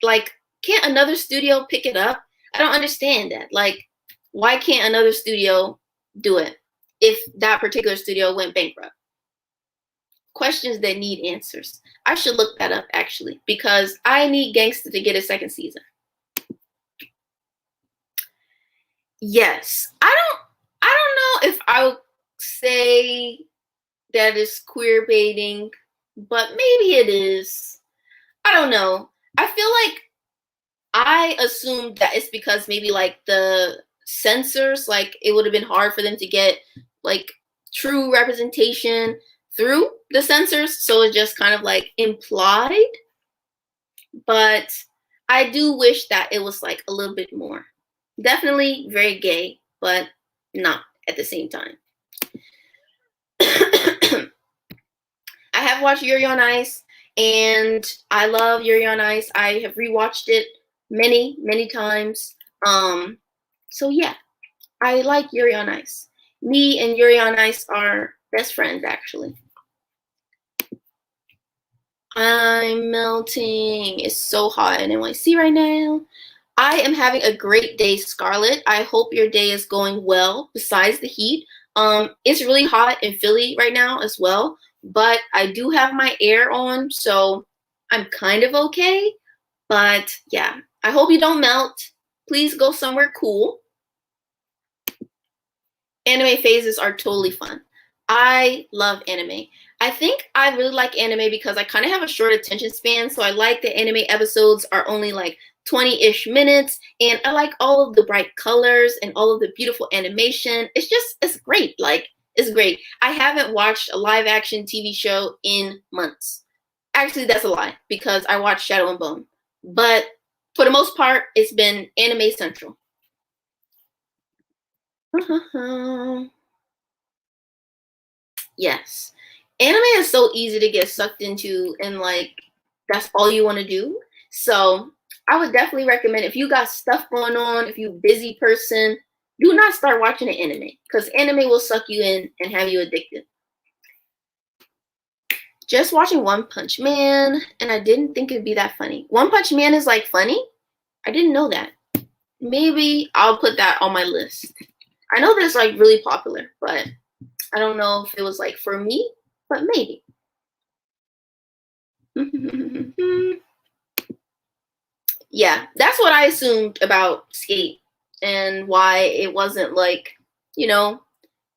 like, can't another studio pick it up? I don't understand that. Like, why can't another studio do it? if that particular studio went bankrupt? Questions that need answers. I should look that up actually, because I need Gangsta to get a second season. Yes. I don't know if I would say that is queer baiting, but maybe it is. I don't know. I feel like I assumed that it's because maybe like the censors, like it would have been hard for them to get like true representation through the censors, so it's just kind of like implied. But I do wish that it was like a little bit more. Definitely very gay, but not at the same time. I have watched Yuri on Ice, and I love Yuri on Ice. I have rewatched it many, many times. So yeah, I like Yuri on Ice. Me and Yuri on Ice are best friends, actually. I'm melting. It's so hot in NYC right now. I am having a great day, Scarlett. I hope your day is going well besides the heat. It's really hot in Philly right now as well, but I do have my air on, so I'm kind of okay. But yeah, I hope you don't melt. Please go somewhere cool. Anime phases are totally fun. I love anime. I think I really like anime because I kind of have a short attention span, so I like the anime episodes are only like 20-ish minutes, and I like all of the bright colors and all of the beautiful animation. It's great. Like, it's great. I haven't watched a live action TV show in months. Actually, that's a lie because I watched Shadow and Bone. But for the most part, it's been Anime Central. Yes. Anime is so easy to get sucked into, and like that's all you want to do. So I would definitely recommend, if you got stuff going on, if you're a busy person, do not start watching an anime, because anime will suck you in and have you addicted. Just watching One Punch Man, and I didn't think it'd be that funny. One Punch Man is like funny? I didn't know that. Maybe I'll put that on my list. I know that it's like really popular, but I don't know if it was like for me, but maybe. Yeah, that's what I assumed about Skate and why it wasn't like,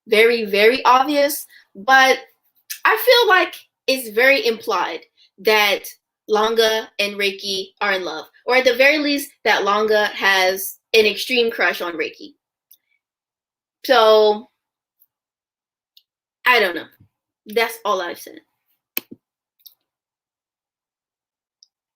very, very obvious. But I feel like it's very implied that Langa and Reiki are in love, or at the very least, that Langa has an extreme crush on Reiki. So, I don't know. That's all I've said.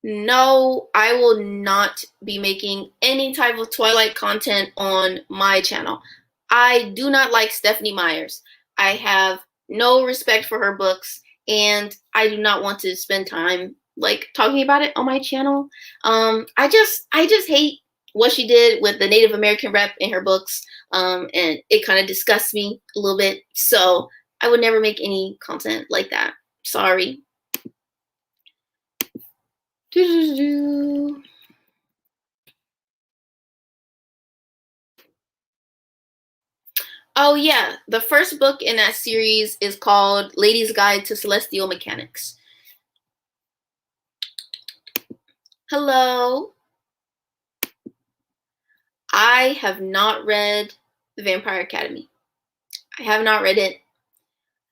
No, I will not be making any type of Twilight content on my channel. I do not like Stephanie Myers. I have no respect for her books, and I do not want to spend time like talking about it on my channel. I just hate what she did with the Native American rep in her books, and it kind of disgusts me a little bit. So I would never make any content like that. Sorry. Oh yeah, the first book in that series is called Lady's Guide to Celestial Mechanics. Hello. I have not read The Vampire Academy. I have not read it.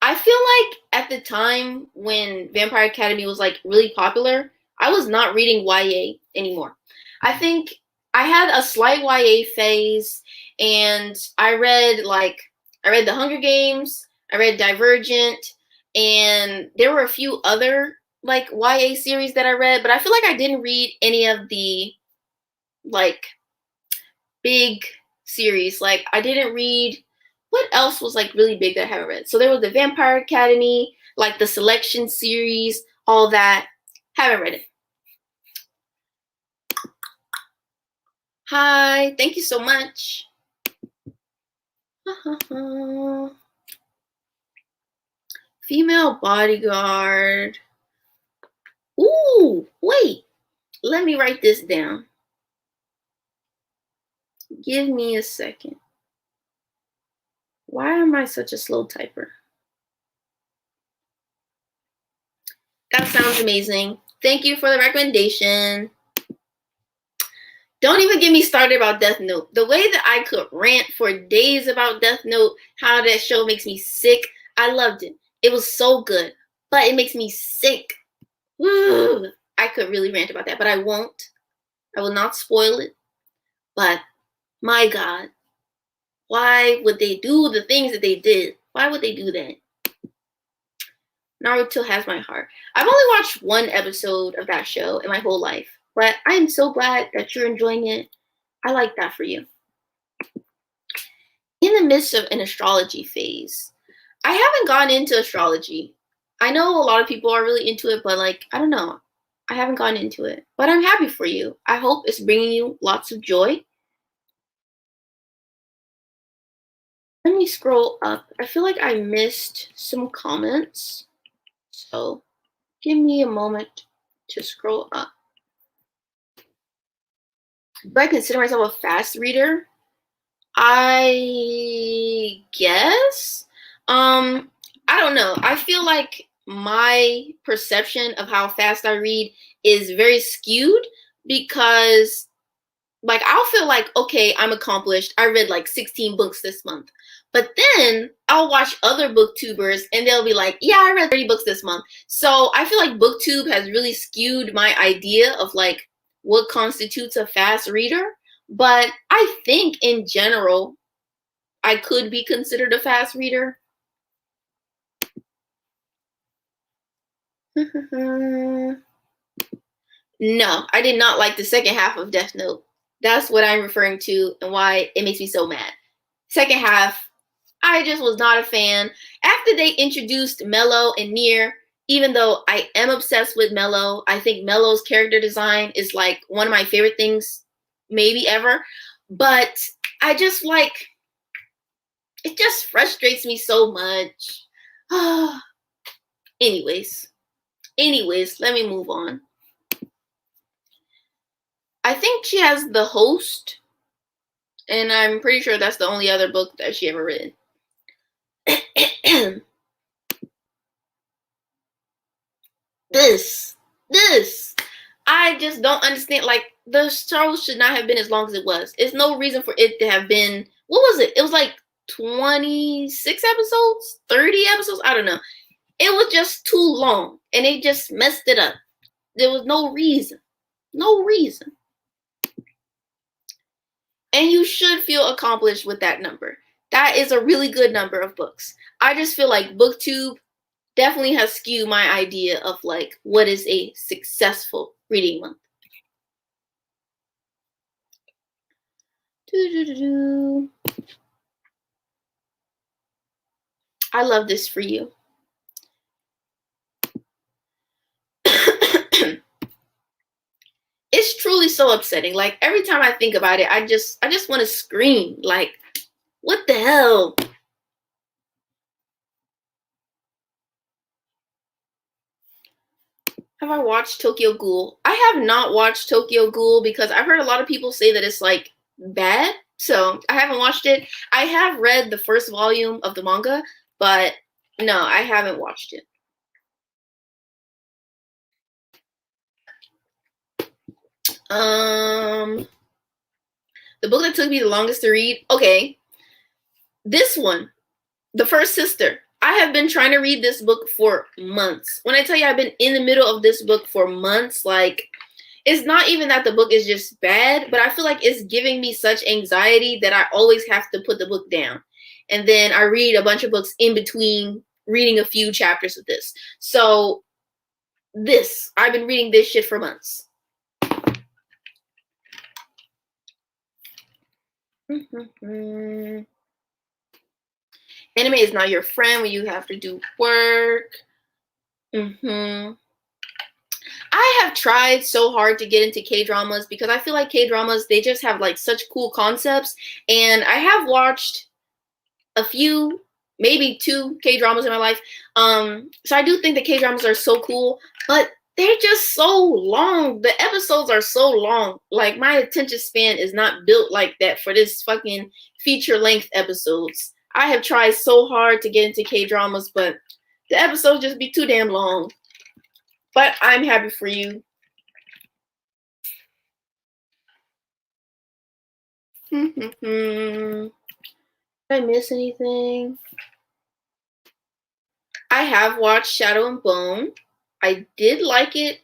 I feel like at the time when Vampire Academy was like really popular, I was not reading YA anymore. I think I had a slight YA phase, and I read The Hunger Games, I read Divergent, and there were a few other like YA series that I read, but I feel like I didn't read any of the like big series. Like I didn't read, what else was like really big that I haven't read? So there was the Vampire Academy, like the Selection series, all that. Haven't read it. Hi, thank you so much. Female bodyguard. Ooh, wait. Let me write this down. Give me a second. Why am I such a slow typer? That sounds amazing. Thank you for the recommendation. Don't even get me started about Death Note. The way that I could rant for days about Death Note, how that show makes me sick. I loved it. It was so good, but it makes me sick. Ugh. I could really rant about that, but I won't. I will not spoil it. But my God, why would they do the things that they did? Why would they do that? Naruto has my heart. I've only watched one episode of that show in my whole life, but I am so glad that you're enjoying it. I like that for you. In the midst of an astrology phase, I haven't gone into astrology. I know a lot of people are really into it, but like, I don't know. I haven't gone into it, but I'm happy for you. I hope it's bringing you lots of joy. Let me scroll up. I feel like I missed some comments. So give me a moment to scroll up. Do I consider myself a fast reader? I guess. I don't know. I feel like my perception of how fast I read is very skewed because like I'll feel like, okay, I'm accomplished. I read like 16 books this month. But then I'll watch other booktubers and they'll be like, yeah, I read 30 books this month. So I feel like Booktube has really skewed my idea of like what constitutes a fast reader. But I think in general, I could be considered a fast reader. No, I did not like the second half of Death Note. That's what I'm referring to and why it makes me so mad. Second half, I just was not a fan. After they introduced Mello and Nier, even though I am obsessed with Mello, I think Mello's character design is like one of my favorite things maybe ever. But I just like, it just frustrates me so much. Anyways, let me move on. I think she has The Host, and I'm pretty sure that's the only other book that she ever written. This, I just don't understand. Like, the show should not have been as long as it was. There's no reason for it to have been, what was it? It was like 26 episodes, 30 episodes, I don't know. It was just too long, and they just messed it up. There was no reason. No reason. And you should feel accomplished with that number. That is a really good number of books. I just feel like Booktube definitely has skewed my idea of like what is a successful reading month. I love this for you. It's truly so upsetting. Like every time I think about it, I just want to scream. Like, what the hell? Have I watched Tokyo Ghoul? I have not watched Tokyo Ghoul because I've heard a lot of people say that it's like bad. So I haven't watched it. I have read the first volume of the manga, but no, I haven't watched it. The book that took me the longest to read. Okay, this one, The First Sister. I have been trying to read this book for months. When I tell you I've been in the middle of this book for months, like, it's not even that the book is just bad, but I feel like it's giving me such anxiety that I always have to put the book down. And then I read a bunch of books in between reading a few chapters of this. So I've been reading this shit for months. Anime is not your friend when you have to do work. I have tried so hard to get into K-dramas because I feel like K-dramas, they just have like such cool concepts. And I have watched a few, maybe 2 K-dramas in my life. So I do think the K-dramas are so cool, but they're just so long. The episodes are so long. Like, my attention span is not built like that for this fucking feature-length episodes. I have tried so hard to get into K-dramas, but the episodes just be too damn long. But I'm happy for you. Did I miss anything? I have watched Shadow and Bone. I did like it.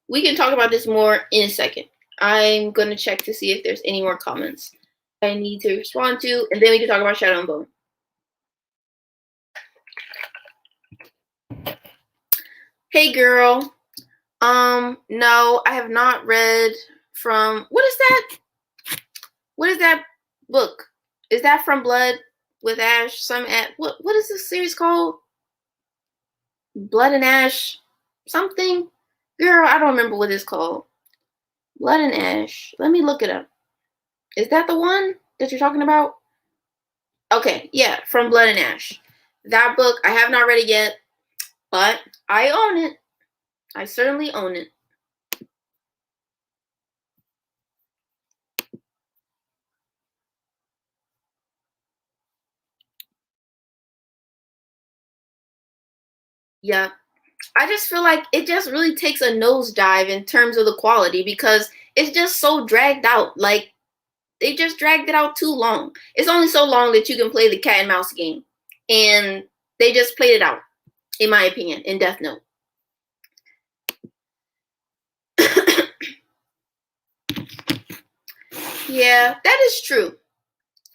We can talk about this more in a second. I'm going to check to see if there's any more comments I need to respond to, and then we can talk about Shadow and Bone. Hey, girl. No, I have not read from... What is that? What is that book? Is that From Blood with Ash? What is this series called? Blood and Ash something? Girl, I don't remember what it's called. Blood and Ash. Let me look it up. Is that the one that you're talking about? Okay, yeah, From Blood and Ash. That book, I have not read it yet, but I own it. I certainly own it. Yeah. I just feel like it just really takes a nosedive in terms of the quality because it's just so dragged out. Like, they just dragged it out too long. It's only so long that you can play the cat and mouse game. And they just played it out, in my opinion, in Death Note. Yeah, that is true.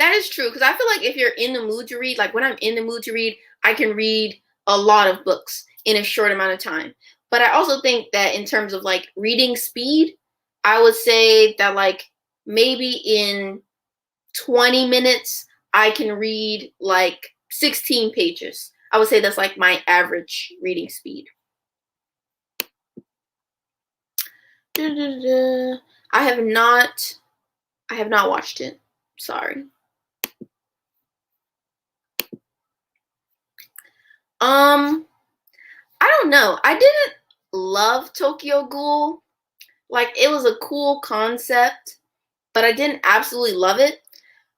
That is true. Because I feel like if you're in the mood to read, like when I'm in the mood to read, I can read a lot of books in a short amount of time. But I also think that in terms of like reading speed, I would say that like maybe in 20 minutes, I can read like 16 pages. I would say that's like my average reading speed. I have not watched it. Sorry. I don't know. I didn't love Tokyo Ghoul. Like, it was a cool concept, but I didn't absolutely love it.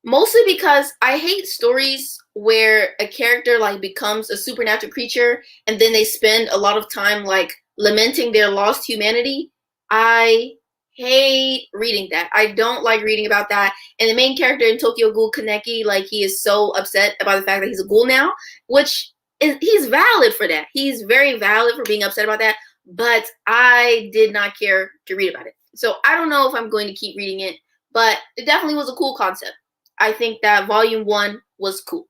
Mostly because I hate stories where a character like becomes a supernatural creature and then they spend a lot of time like lamenting their lost humanity. I hate reading that. I don't like reading about that. And the main character in Tokyo Ghoul Kaneki, like he is so upset about the fact that he's a ghoul now, which is, he's valid for that. He's very valid for being upset about that, but I did not care to read about it. So I don't know if I'm going to keep reading it, but it definitely was a cool concept. I think that volume 1 was cool.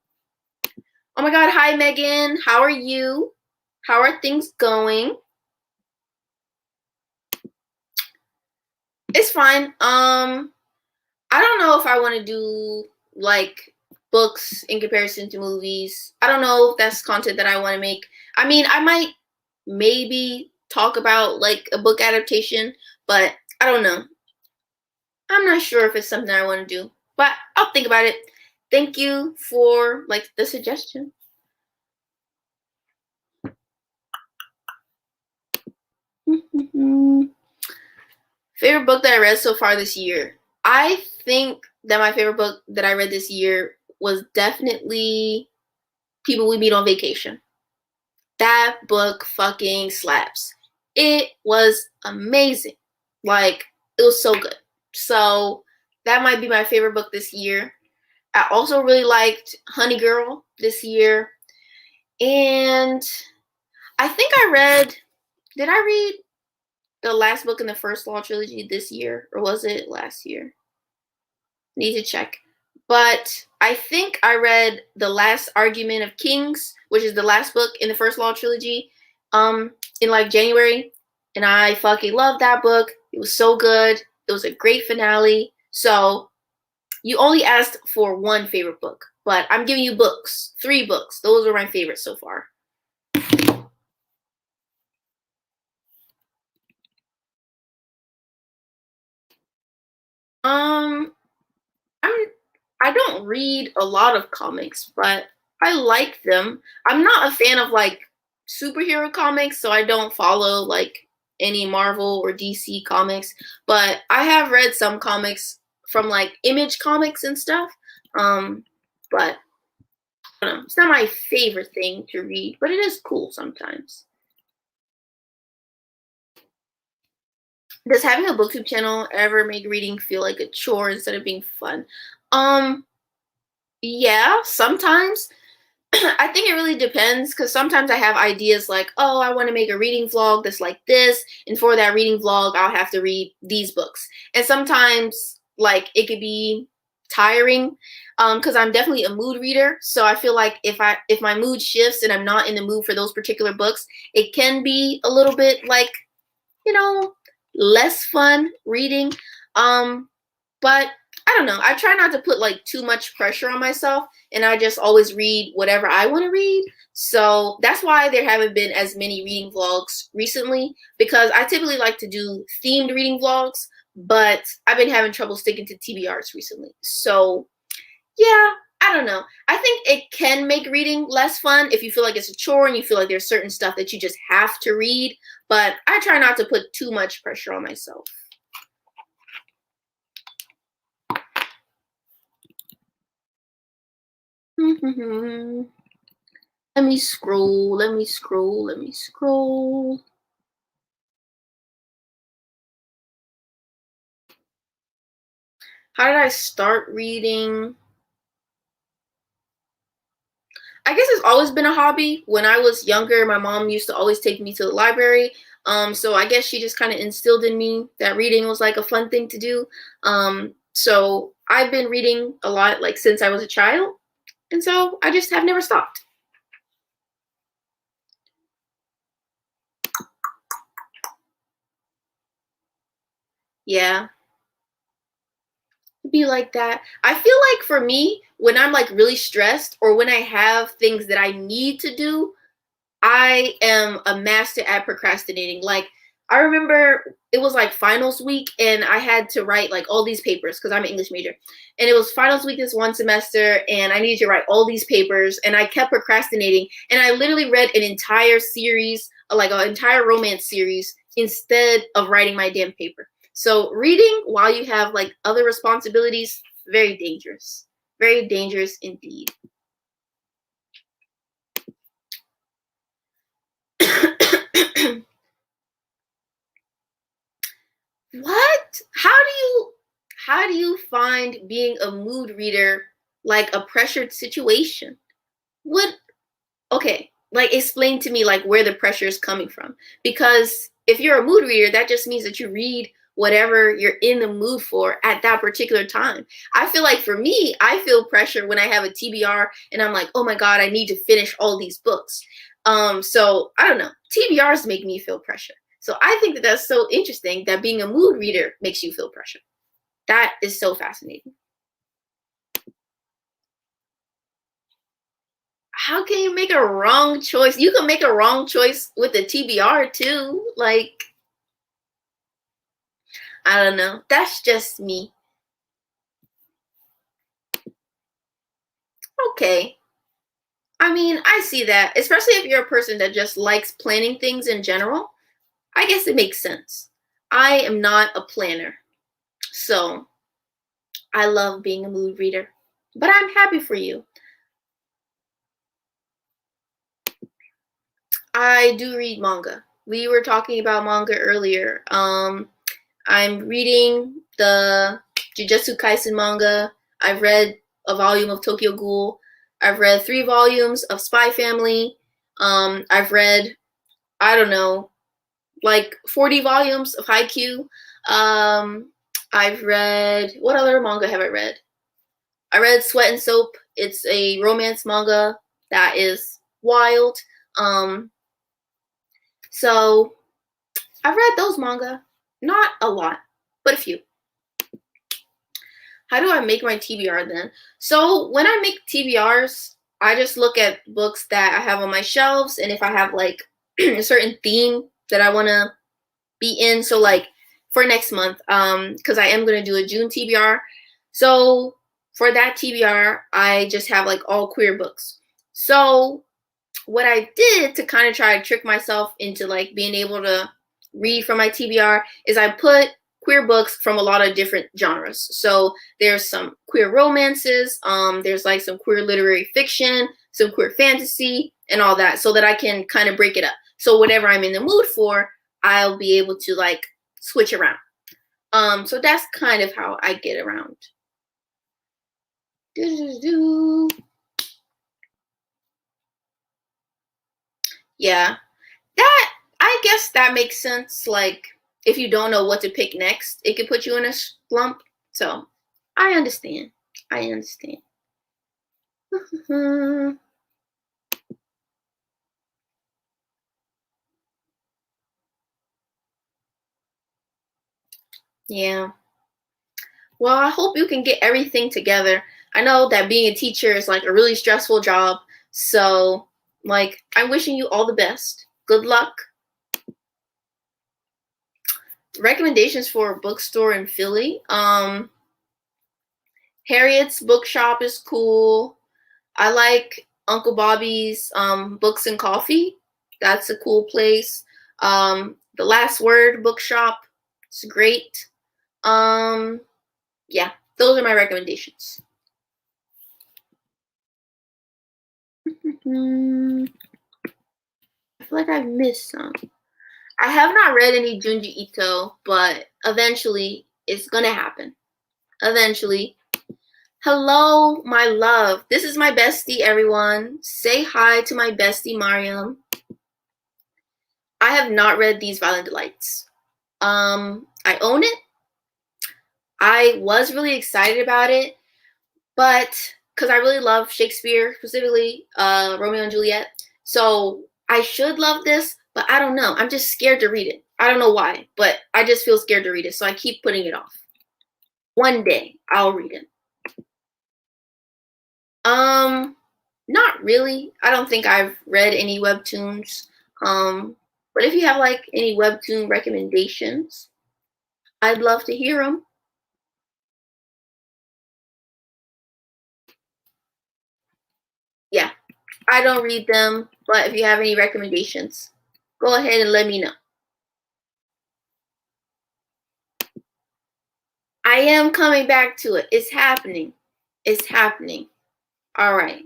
Oh my god, hi Megan. How are you? How are things going? It's fine. I don't know if I want to do like books in comparison to movies. I don't know if that's content that I want to make. I mean, I might maybe talk about like a book adaptation, but I don't know. I'm not sure if it's something I want to do, but I'll think about it. Thank you for like the suggestion. Favorite book that I read so far this year. I think that my favorite book that I read this year was definitely People We Meet on Vacation. That book fucking slaps. It was amazing. Like, it was so good. So that might be my favorite book this year. I also really liked Honey Girl this year. And I think did I read the last book in the First Law trilogy this year? Or was it last year? Need to check. But I think I read The Last Argument of Kings, which is the last book in the First Law trilogy, in like January. And I fucking loved that book. It was so good. It was a great finale. So you only asked for one favorite book, but I'm giving you books. 3 books. Those are my favorites so far. I don't read a lot of comics, but I like them. I'm not a fan of like superhero comics, so I don't follow like any Marvel or DC comics, but I have read some comics from like Image Comics and stuff. But I don't know, it's not my favorite thing to read, but it is cool sometimes. Does having a booktube channel ever make reading feel like a chore instead of being fun? Um, yeah, sometimes. I think it really depends because sometimes I have ideas like, oh, I want to make a reading vlog that's like this, and for that reading vlog, I'll have to read these books. And sometimes, like, it could be tiring because I'm definitely a mood reader. So I feel like if my mood shifts and I'm not in the mood for those particular books, it can be a little bit like, you know, less fun reading. But I don't know. I try not to put like too much pressure on myself, and I just always read whatever I want to read. So that's why there haven't been as many reading vlogs recently, because I typically like to do themed reading vlogs, but I've been having trouble sticking to TBRs recently. So yeah, I don't know. I think it can make reading less fun if you feel like it's a chore and you feel like there's certain stuff that you just have to read, but I try not to put too much pressure on myself. Let me scroll, let me scroll, let me scroll. How did I start reading? I guess it's always been a hobby. When I was younger, my mom used to always take me to the library. So I guess she just kind of instilled in me that reading was like a fun thing to do. So I've been reading a lot like since I was a child. And so I just have never stopped. Yeah, be like that. I feel like for me, when I'm like really stressed or when I have things that I need to do, I am a master at procrastinating. Like, I remember it was like finals week and I had to write like all these papers because I'm an English major. And it was finals week this one semester and I needed to write all these papers and I kept procrastinating. And I literally read an entire series, like an entire romance series, instead of writing my damn paper. So reading while you have like other responsibilities, very dangerous. Very dangerous indeed. What? How do you find being a mood reader like a pressured situation? What okay, like explain to me like where the pressure is coming from. Because if you're a mood reader, that just means that you read whatever you're in the mood for at that particular time. I feel like for me, I feel pressure when I have a TBR and I'm like, oh my God, I need to finish all these books. So I don't know. TBRs make me feel pressure. So I think that that's so interesting that being a mood reader makes you feel pressure. That is so fascinating. How can you make a wrong choice? You can make a wrong choice with the TBR too. Like, I don't know. That's just me. Okay. I mean, I see that, especially if you're a person that just likes planning things in general. I guess it makes sense. I am not a planner. So I love being a mood reader. But I'm happy for you. I do read manga. We were talking about manga earlier. I'm reading the Jujutsu Kaisen manga. I've read a volume of Tokyo Ghoul. I've read 3 volumes of Spy Family. I've read, I don't know, like 40 volumes of Haikyuu. I've read, what other manga have I read? I read Sweat and Soap. It's a romance manga that is wild. Um, so I've read those manga. Not a lot, but a few. How do I make my TBR then? So when I make TBRs, I just look at books that I have on my shelves, and if I have like a certain theme that I want to be in, so like for next month, because I am going to do a June TBR. So for that TBR, I just have like all queer books. So what I did to kind of try to trick myself into like being able to read from my TBR is I put queer books from a lot of different genres. So there's some queer romances, there's like some queer literary fiction, some queer fantasy, and all that, so that I can kind of break it up. So whatever I'm in the mood for, I'll be able to like switch around. So that's kind of how I get around. Yeah, that, I guess that makes sense. Like, if you don't know what to pick next, it could put you in a slump. So I understand. I understand. Yeah. Well, I hope you can get everything together. I know that being a teacher is like a really stressful job. So, like, I'm wishing you all the best. Good luck. Recommendations for a bookstore in Philly. Harriet's Bookshop is cool. I like Uncle Bobby's Books and Coffee. That's a cool place. The Last Word Bookshop. It's great. Yeah, those are my recommendations. I feel like I've missed some. I have not read any Junji Ito, but eventually it's gonna happen. Eventually. Hello, my love. This is my bestie, everyone. Say hi to my bestie, Mariam. I have not read These Violent Delights. I own it. I was really excited about it, but because I really love Shakespeare, specifically Romeo and Juliet. So I should love this, but I don't know. I'm just scared to read it. I don't know why, but I just feel scared to read it, so I keep putting it off. One day I'll read it. Not really. I don't think I've read any webtoons. But if you have like any webtoon recommendations, I'd love to hear them. Yeah, I don't read them, but if you have any recommendations, go ahead and let me know. I am coming back to it. It's happening. It's happening. All right.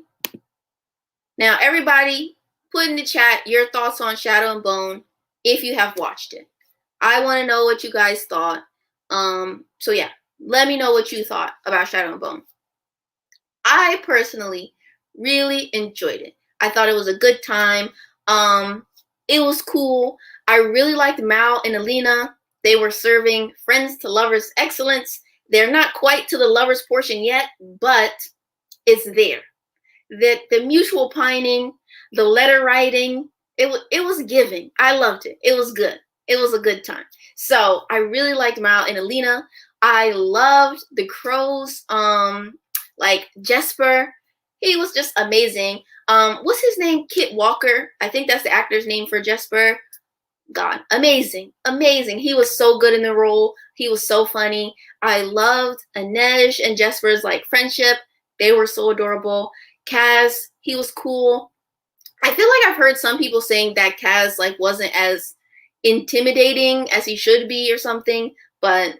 Now, everybody, put in the chat your thoughts on Shadow and Bone if you have watched it. I want to know what you guys thought. So yeah, let me know what you thought about Shadow and Bone. I personally really enjoyed it. I thought it was a good time. It was cool. I really liked Mal and Alina. They were serving friends to lovers excellence. They're not quite to the lovers portion yet, but it's there. The mutual pining, the letter writing, it was giving. I loved it. It was good. It was a good time. So I really liked Mal and Alina. I loved the crows. Like Jesper, he was just amazing. What's his name? Kit Walker. I think that's the actor's name for Jesper. God, amazing, amazing. He was so good in the role. He was so funny. I loved Inej and Jesper's like friendship. They were so adorable. Kaz, he was cool. I feel like I've heard some people saying that Kaz like wasn't as intimidating as he should be or something, but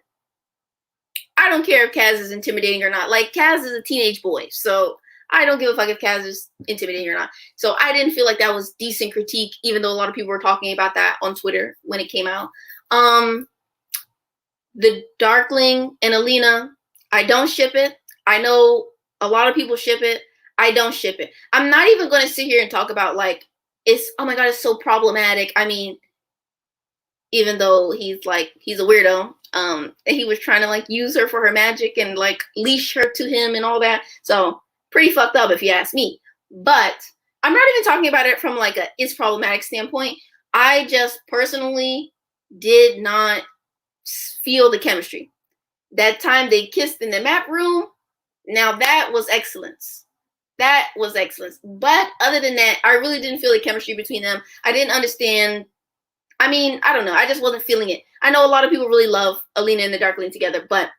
I don't care if Kaz is intimidating or not. Like, Kaz is a teenage boy, so I don't give a fuck if Kaz is intimidating or not. So I didn't feel like that was decent critique, even though a lot of people were talking about that on Twitter when it came out. The Darkling and Alina, I don't ship it. I know a lot of people ship it. I don't ship it. I'm not even going to sit here and talk about, like, oh my god, it's so problematic. I mean, even though he's a weirdo, and he was trying to like use her for her magic and like leash her to him and all that. So pretty fucked up if you ask me. But I'm not even talking about it from like a it's problematic standpoint. I just personally did not feel the chemistry. That time they kissed in the map room, now that was excellence. That was excellence. But other than that, I really didn't feel the chemistry between them. I didn't understand. I mean, I don't know. I just wasn't feeling it. I know a lot of people really love Alina and the Darkling together, but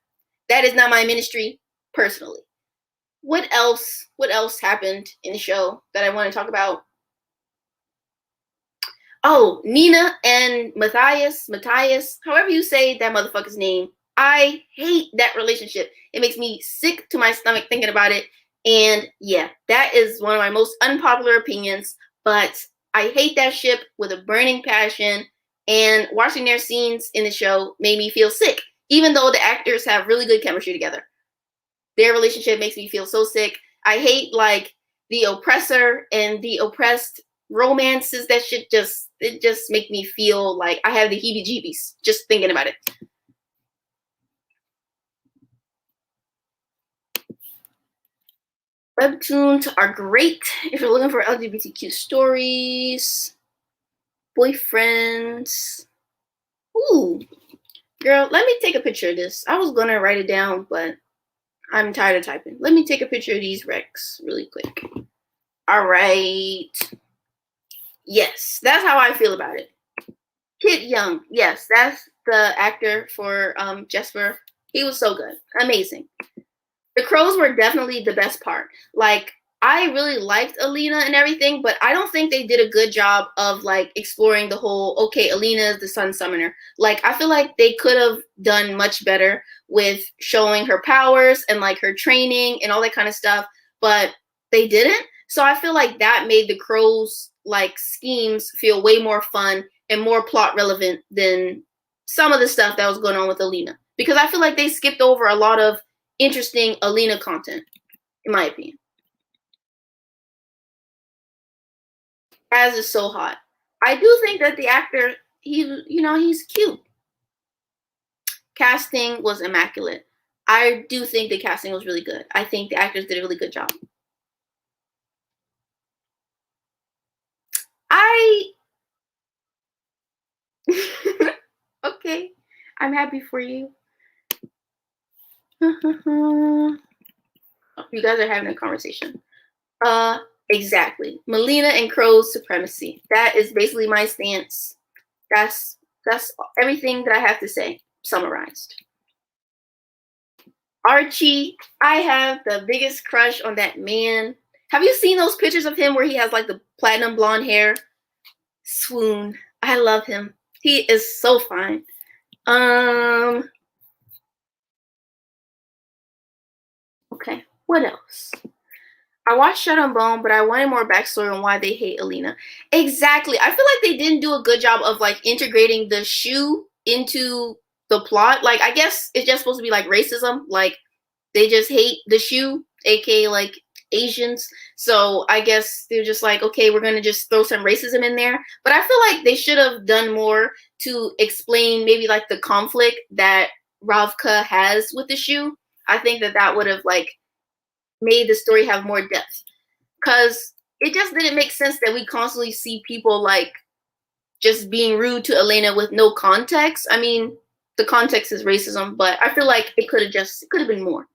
that is not my ministry personally. What else? What else happened in the show that I want to talk about? Oh, Nina and Matthias, however you say that motherfucker's name. I hate that relationship. It makes me sick to my stomach thinking about it. And yeah, that is one of my most unpopular opinions, but I hate that ship with a burning passion. And watching their scenes in the show made me feel sick, even though the actors have really good chemistry together. Their relationship makes me feel so sick. I hate like the oppressor and the oppressed romances. That shit just make me feel like I have the heebie-jeebies just thinking about it. Webtoons are great if you're looking for LGBTQ stories, boyfriends. Ooh, girl, let me take a picture of this. I was gonna write it down, but I'm tired of typing. Let me take a picture of these recs really quick. All right. Yes, that's how I feel about it. Kid Young. Yes, that's the actor for Jesper. He was so good. Amazing. The crows were definitely the best part. Like, I really liked Alina and everything, but I don't think they did a good job of like exploring the whole, okay, Alina is the sun summoner. Like, I feel like they could have done much better with showing her powers and like her training and all that kind of stuff, but they didn't. So I feel like that made the crows like schemes feel way more fun and more plot relevant than some of the stuff that was going on with Alina. Because I feel like they skipped over a lot of interesting Alina content, in my opinion. Az is so hot. I do think that the actor, he's cute. Casting was immaculate. I do think the casting was really good. I think the actors did a really good job. I okay. I'm happy for you. You guys are having a conversation. Exactly. Melina and Crow's supremacy. That is basically my stance. That's that's everything that I have to say, summarized. Archie, I have the biggest crush on that man. Have you seen those pictures of him where he has like the platinum blonde hair? Swoon. I love him. He is so fine. Okay, what else? I watched Shadow and Bone, but I wanted more backstory on why they hate Alina. Exactly. I feel like they didn't do a good job of like integrating the shoe into the plot. Like, I guess it's just supposed to be like racism. Like, they just hate the shoe, aka like Asians. So I guess they're just like, okay, we're gonna just throw some racism in there. But I feel like they should have done more to explain maybe like the conflict that Ravka has with the shoe. I think that that would have like made the story have more depth, because it just didn't make sense that we constantly see people like just being rude to Elena with no context. I mean, the context is racism, but I feel like it could have been more.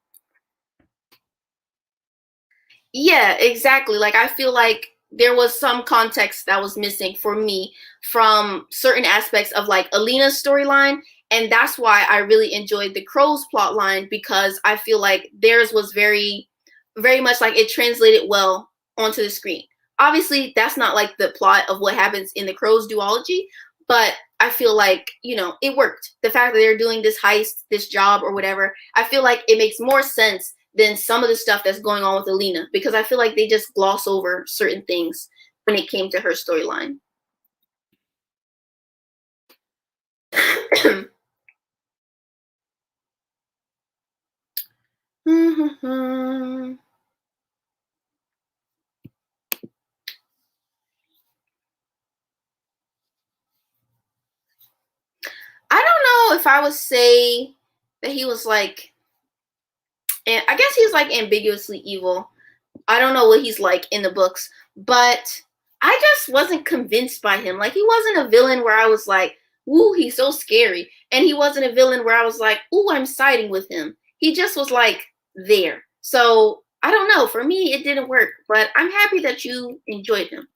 Yeah, exactly. Like, I feel like there was some context that was missing for me from certain aspects of like Alina's storyline, and that's why I really enjoyed the Crow's plot line, because I feel like theirs was very much like it translated well onto the screen. Obviously, that's not like the plot of what happens in the Crow's duology, but I feel like, it worked. The fact that they're doing this heist, this job or whatever, I feel like it makes more sense than some of the stuff that's going on with Alina, because I feel like they just gloss over certain things when it came to her storyline. I don't know if I would say that he was like, and I guess he's like ambiguously evil. I don't know what he's like in the books, but I just wasn't convinced by him. Like, he wasn't a villain where I was like, "Ooh, he's so scary," and he wasn't a villain where I was like, "Ooh, I'm siding with him." He just was like there. So I don't know. For me, it didn't work, but I'm happy that you enjoyed him.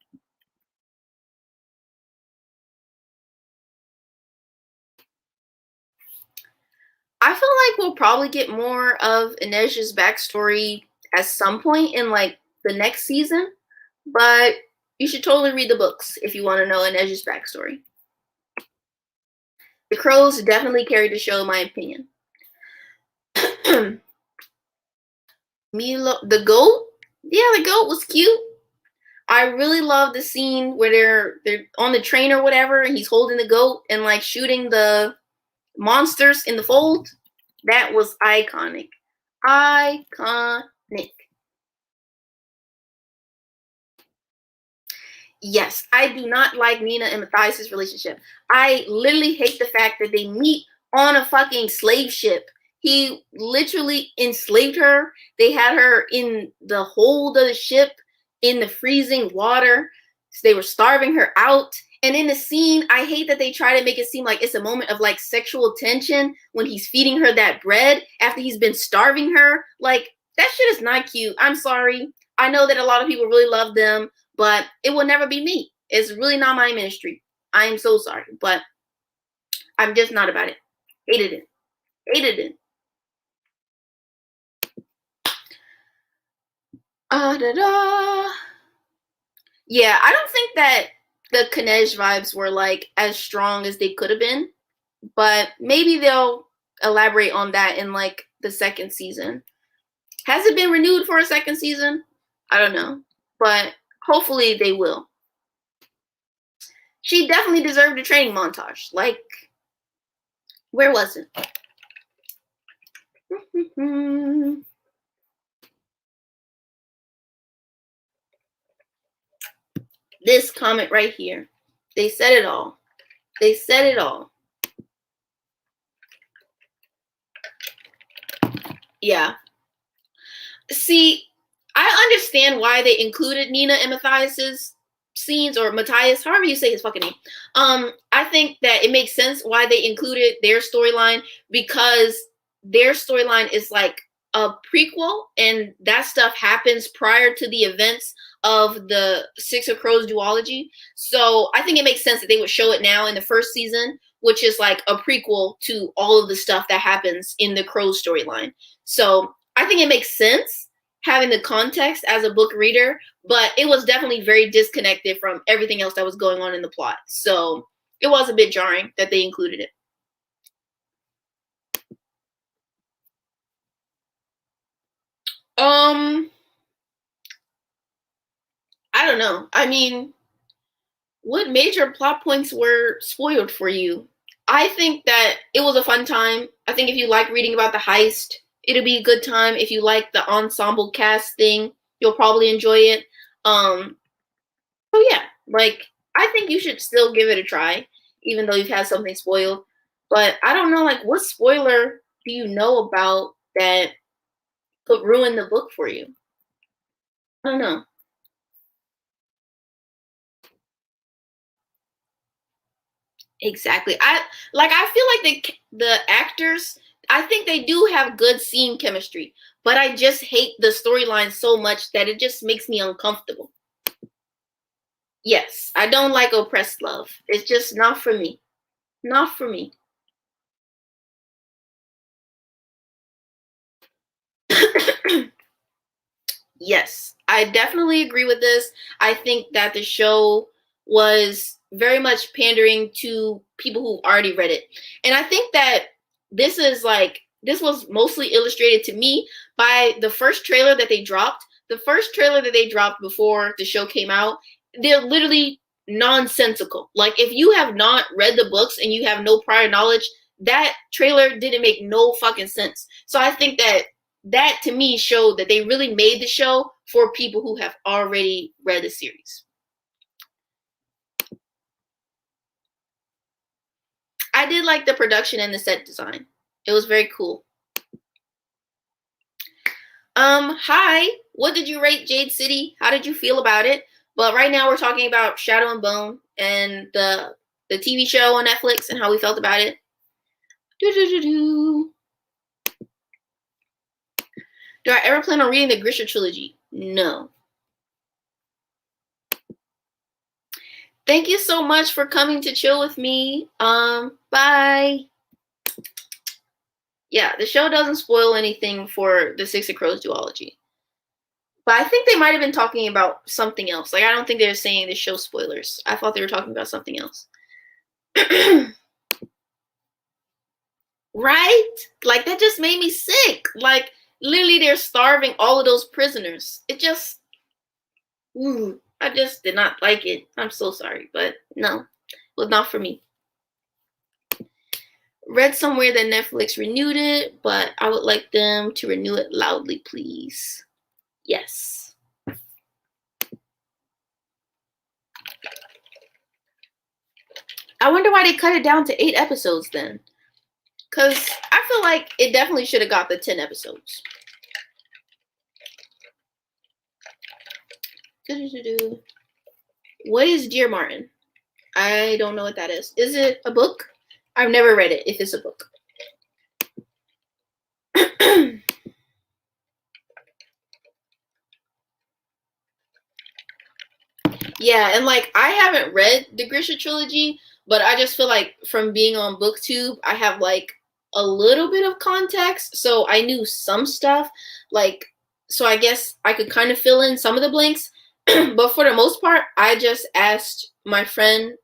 I feel like we'll probably get more of Inej's backstory at some point in like the next season, but you should totally read the books if you want to know Inej's backstory. The Crows definitely carried the show, in my opinion. Milo, the goat? Yeah, the goat was cute. I really love the scene where they're on the train or whatever, and he's holding the goat and like shooting the monsters in the fold. That was iconic. Iconic. Yes, I do not like Nina and Matthias' relationship. I literally hate the fact that they meet on a fucking slave ship. He literally enslaved her. They had her in the hold of the ship in the freezing water. So they were starving her out. And in the scene, I hate that they try to make it seem like it's a moment of like sexual tension when he's feeding her that bread after he's been starving her. Like, that shit is not cute. I'm sorry. I know that a lot of people really love them, but it will never be me. It's really not my ministry. I am so sorry, but I'm just not about it. Hated it. Hated it. Da, da. Yeah, I don't think that the Kanej vibes were like as strong as they could have been, but maybe they'll elaborate on that in like the second season. Has it been renewed for a second season? I don't know, but hopefully they will. She definitely deserved a training montage. Like, where was it? This comment right here. They said it all. They said it all. Yeah. See, I understand why they included Nina and Matthias's scenes, or Matthias, however you say his fucking name. I think that it makes sense why they included their storyline, because their storyline is like a prequel, and that stuff happens prior to the events of the Six of Crows duology. So I think it makes sense that they would show it now in the first season, which is like a prequel to all of the stuff that happens in the Crows storyline. So I think it makes sense having the context as a book reader, but it was definitely very disconnected from everything else that was going on in the plot. So it was a bit jarring that they included it. I don't know. I mean, what major plot points were spoiled for you? I think that it was a fun time. I think if you like reading about the heist, it'll be a good time. If you like the ensemble cast thing, you'll probably enjoy it. So yeah, like, I think you should still give it a try, even though you've had something spoiled. But I don't know, like, what spoiler do you know about that could ruin the book for you? I don't know. Exactly. I feel like the actors, I think they do have good scene chemistry, but I just hate the storyline so much that it just makes me uncomfortable. Yes, I don't like oppressed love. It's just not for me. Not for me. Yes, I definitely agree with this. I think that the show was very much pandering to people who already read it. And I think that this was mostly illustrated to me by the first trailer that they dropped. The first trailer that they dropped before the show came out, they're literally nonsensical. Like, if you have not read the books and you have no prior knowledge, that trailer didn't make no fucking sense. So I think that to me showed that they really made the show for people who have already read the series. I did like the production and the set design. It was very cool. Hi. What did you rate Jade City? How did you feel about it? But right now we're talking about Shadow and Bone and the TV show on Netflix and how we felt about it. Do I ever plan on reading the Grisha trilogy? No. Thank you so much for coming to chill with me. Bye. Yeah, the show doesn't spoil anything for the Six of Crows duology. But I think they might have been talking about something else. Like, I don't think they were saying the show spoilers. I thought they were talking about something else. Right? Like, that just made me sick. Like, literally they're starving all of those prisoners. It just, I just did not like it. I'm so sorry, but no, it was not for me. Read somewhere that Netflix renewed it, but I would like them to renew it loudly, please. Yes. I wonder why they cut it down to 8 episodes then. Because I feel like it definitely should have got the 10 episodes. What is Dear Martin? I don't know what that is. Is it a book? I've never read it if it's a book. Yeah, and like I haven't read the Grisha trilogy, but I just feel like from being on Booktube, I have like a little bit of context, so I knew some stuff. Like, so I guess I could kind of fill in some of the blanks, but for the most part, I just asked my friend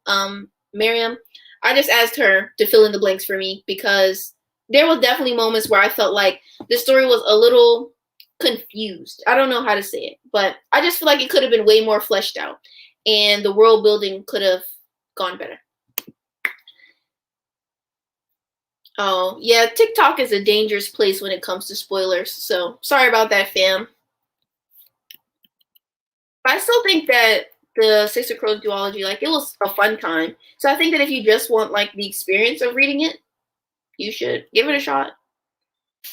Miriam. I just asked her to fill in the blanks for me because there was definitely moments where I felt like the story was a little confused. I don't know how to say it, but I just feel like it could have been way more fleshed out and the world building could have gone better. Oh, yeah, TikTok is a dangerous place when it comes to spoilers, so sorry about that, fam. But I still think that the Six of Crows duology, like, it was a fun time. So I think that if you just want, like, the experience of reading it, you should give it a shot.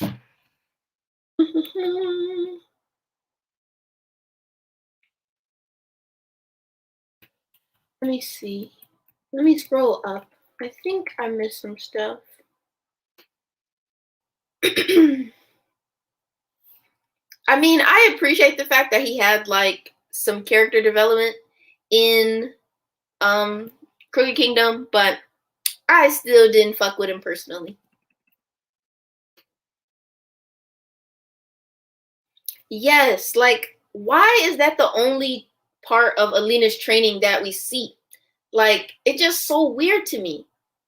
Let me see. Let me scroll up. I think I missed some stuff. I mean, I appreciate the fact that he had like some character development in Crooked Kingdom, but I still didn't fuck with him personally. Yes, like why is that the only part of Alina's training that we see? Like it's just so weird to me.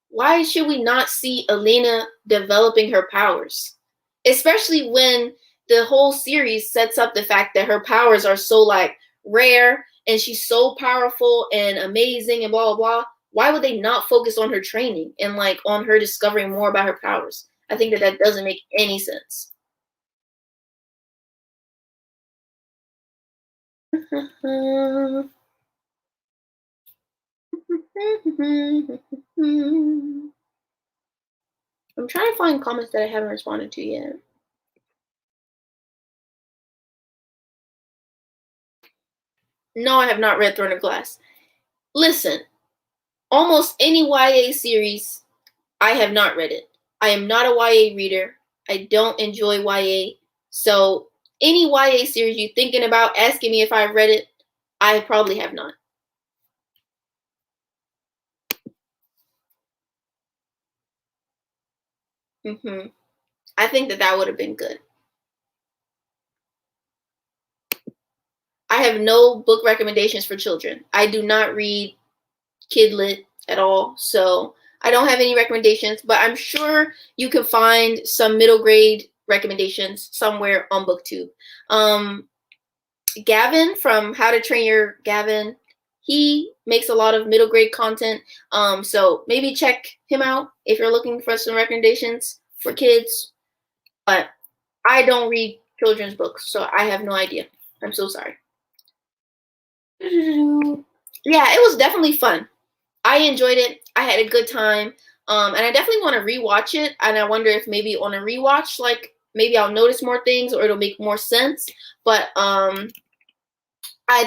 Why should we not see Alina developing her powers? Especially when the whole series sets up the fact that her powers are so like rare and she's so powerful and amazing and blah blah blah. Why would they not focus on her training and like on her discovering more about her powers? I think that that doesn't make any sense. I'm trying to find comments that I haven't responded to yet. No, I have not read Throne of Glass. Listen, almost any YA series, I have not read it. I am not a YA reader. I don't enjoy YA. So any YA series you're thinking about asking me if I've read it, I probably have not. I think that that would have been good. I have no book recommendations for children. I do not read kid lit at all, so I don't have any recommendations, but I'm sure you can find some middle grade recommendations somewhere on Booktube. Gavin from How to Train Your Gavin, he makes a lot of middle grade content, so maybe check him out if you're looking for some recommendations for kids. But I don't read children's books, so I have no idea. I'm so sorry. Yeah, it was definitely fun. I enjoyed it. I had a good time. And I definitely want to rewatch it. And I wonder if maybe on a rewatch, like maybe I'll notice more things or it'll make more sense. But I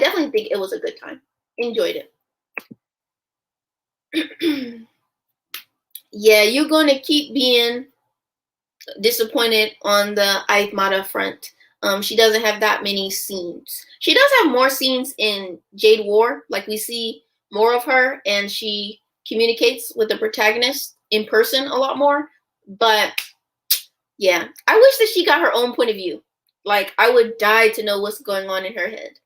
definitely think it was a good time. Enjoyed it. Yeah, you're going to keep being disappointed on the Aitmata front. She doesn't have that many scenes. She does have more scenes in Jade War. Like we see more of her and she communicates with the protagonist in person a lot more. But yeah, I wish that she got her own point of view. Like I would die to know what's going on in her head.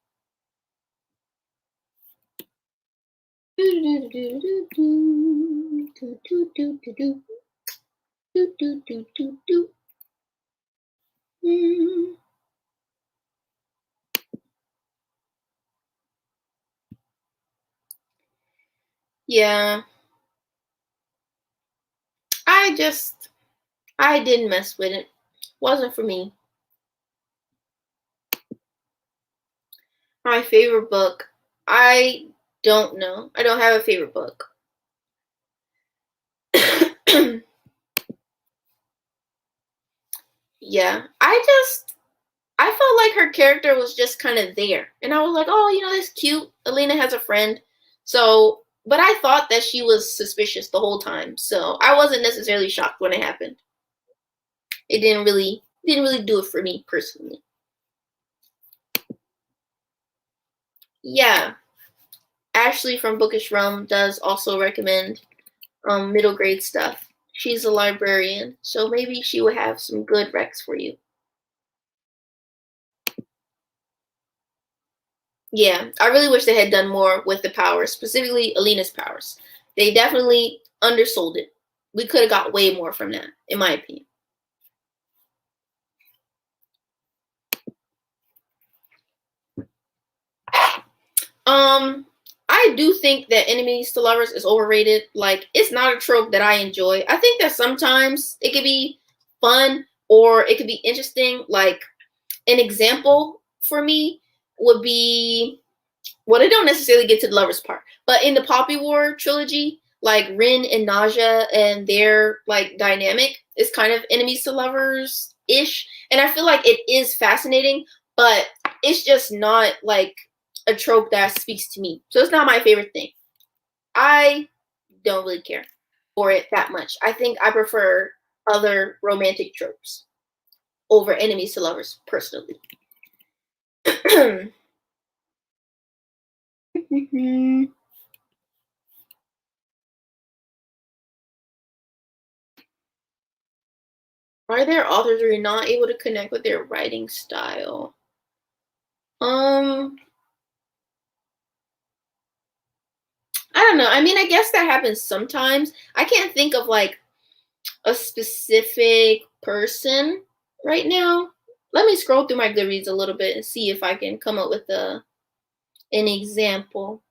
Yeah, I didn't mess with it. Wasn't for me. My favorite book, I don't know. I don't have a favorite book. Yeah, I felt like her character was just kind of there. And I was like, oh, that's cute. Alina has a friend. So, but I thought that she was suspicious the whole time. So I wasn't necessarily shocked when it happened. It didn't really do it for me personally. Yeah. Ashley from Bookish Realm does also recommend middle grade stuff. She's a librarian, so maybe she would have some good recs for you. Yeah, I really wish they had done more with the powers, specifically Alina's powers. They definitely undersold it. We could have got way more from that, in my opinion. Um, I do think that enemies to lovers is overrated. Like, it's not a trope that I enjoy. I think that sometimes it could be fun or it could be interesting. Like, an example for me would be, well, they don't necessarily get to the lovers part, but in the Poppy War trilogy, like Rin and Naja and their like dynamic is kind of enemies to lovers ish, and I feel like it is fascinating, but it's just not like a trope that speaks to me. So it's not my favorite thing. I don't really care for it that much. I think I prefer other romantic tropes over enemies to lovers personally. Are there authors who are not able to connect with their writing style? Um, I don't know. I mean, I guess that happens sometimes. I can't think of like a specific person right now. Let me scroll through my Goodreads a little bit and see if I can come up with an example.